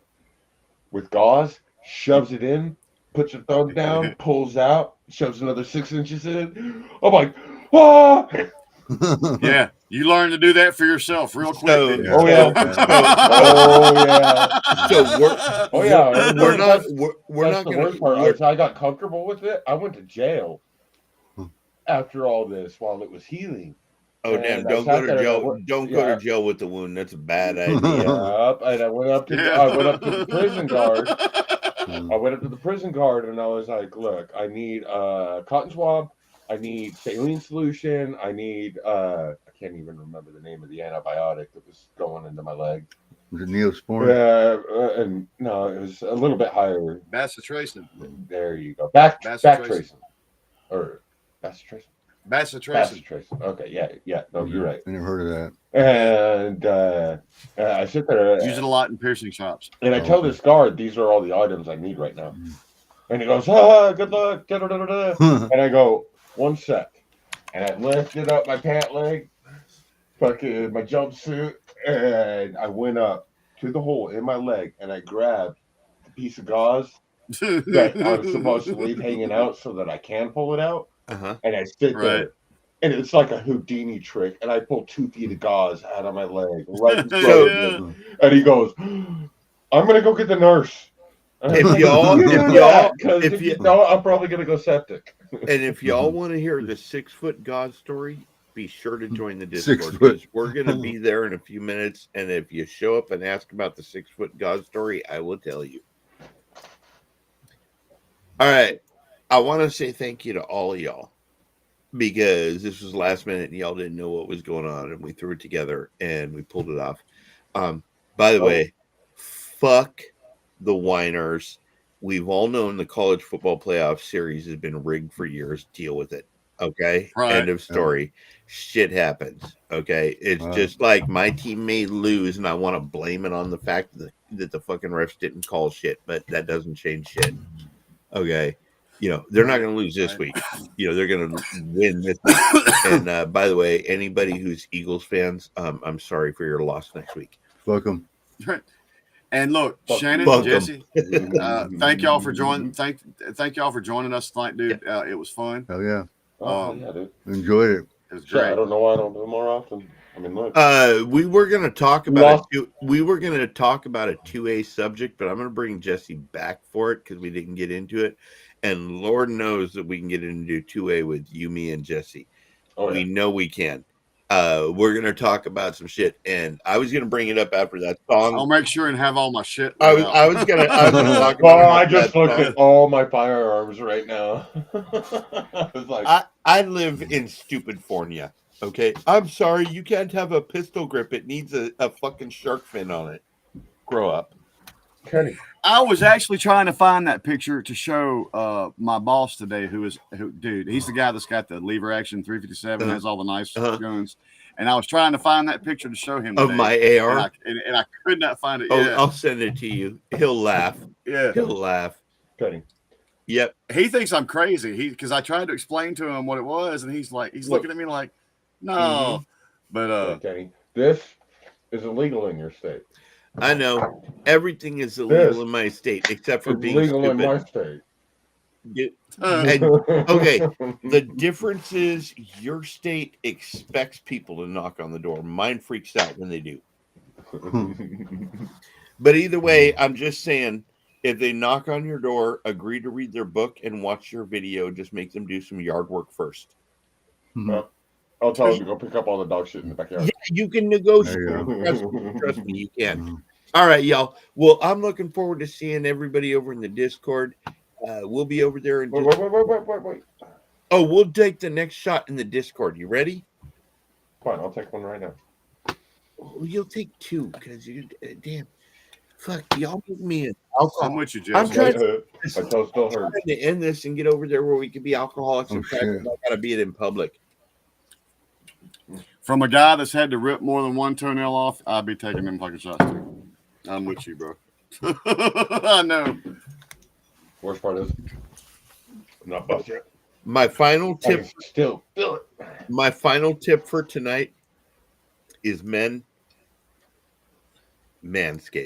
with gauze, shoves it in, puts her thumb down, pulls out, shoves another 6 inches in. I'm like, ah! Yeah, you learn to do that for yourself real quick. So, didn't you? Oh yeah. So we're not the worst part. So I got comfortable with it. I went to jail after all this while it was healing. Oh damn! Don't go to jail. Don't go to jail with the wound. That's a bad idea. Yep. And I went up to the prison guard. I went up to the prison guard and I was like, "Look, I need a cotton swab. I need saline solution. I need I can't even remember the name of the antibiotic that was going into my leg. Was it Neosporin? And no, it was a little bit higher. Bacitracin. There you go. Bacitracin. Or Bacitracin. Bacitracin. Okay, yeah. No, you're right. I never heard of that. And I sit there. Use it a lot in piercing shops. And I tell this guard, these are all the items I need right now. And he goes, good luck. And I go, 1 sec. And I lifted up my pant leg, fucking my jumpsuit, and I went up to the hole in my leg and I grabbed the piece of gauze that I'm supposed to leave hanging out so that I can pull it out. And I sit there, and it's like a Houdini trick. And I pull 2 feet of gauze out of my leg, right in front of him. And he goes, "I'm gonna go get the nurse." If you no, I'm probably gonna go septic. And if y'all want to hear the 6-foot gauze story, be sure to join the Discord because we're gonna be there in a few minutes. And if you show up and ask about the 6-foot gauze story, I will tell you. All right. I want to say thank you to all of y'all because this was last minute and y'all didn't know what was going on and we threw it together and we pulled it off. By the way, fuck the whiners. We've all known the college football playoff series has been rigged for years. Deal with it. Okay. Right. End of story. Shit happens. Okay. It's just like my team may lose, and I want to blame it on the fact that the fucking refs didn't call shit, but that doesn't change shit. Okay. They're not going to lose this week. They're going to win this week. And by the way, anybody who's Eagles fans, I'm sorry for your loss next week. Fuck them. And look, Shannon, Fuck 'em. Jesse, thank y'all for joining. Thank y'all for joining us tonight, dude. It was fun. Hell yeah. Yeah, dude. Enjoyed it. It was Shit, great. I don't know why I don't do it more often. I mean, look. We were going to talk about a 2A subject, but I'm going to bring Jesse back for it because we didn't get into it. And Lord knows that we can get into 2A with you, me, and Jesse. We know we can. We're going to talk about some shit, and I was going to bring it up after that song. I'll make sure and have all my shit. I was going to talk about. Well, I just looked at all my firearms right now. I was like, I live in stupid Fornia. Okay, I'm sorry, you can't have a pistol grip. It needs a fucking shark fin on it. Grow up. Kenny. I was actually trying to find that picture to show my boss today, dude, he's the guy that's got the lever action 357, has all the nice guns. And I was trying to find that picture to show him of today, my AR, and I could not find it. Oh, Yeah. I'll send it to you. He'll laugh. Yeah, he'll laugh. Kenny. Yep. He thinks I'm crazy. Because I tried to explain to him what it was, and he's looking at me like, no. Mm-hmm. But Kenny, this is illegal in your state. I know everything is illegal in my state except for being legal stupid. in my state. Okay, the difference is your state expects people to knock on the door. Mine freaks out when they do. But either way, I'm just saying, if they knock on your door, agree to read their book and watch your video. Just make them do some yard work first. I'll tell them to go pick up all the dog shit in the backyard. Yeah, you can negotiate. Trust me, you can. All right, y'all. Well, I'm looking forward to seeing everybody over in the Discord. We'll be over there. Wait. Oh, we'll take the next shot in the Discord. You ready? Fine, I'll take one right now. Oh, you'll take two because you damn. Fuck, y'all give me an alcohol. I'm with you, Jesse. I'm trying My toe still hurts. to end this and get over there where we can be alcoholics and crack. I gotta be it in public. From a guy that's had to rip more than one toenail off, I'd be taking them fucking shots too. I'm with you, bro. I know. Worst part is, I'm not busting it. My final I tip. can still feel it. My final tip for tonight is men. Manscape.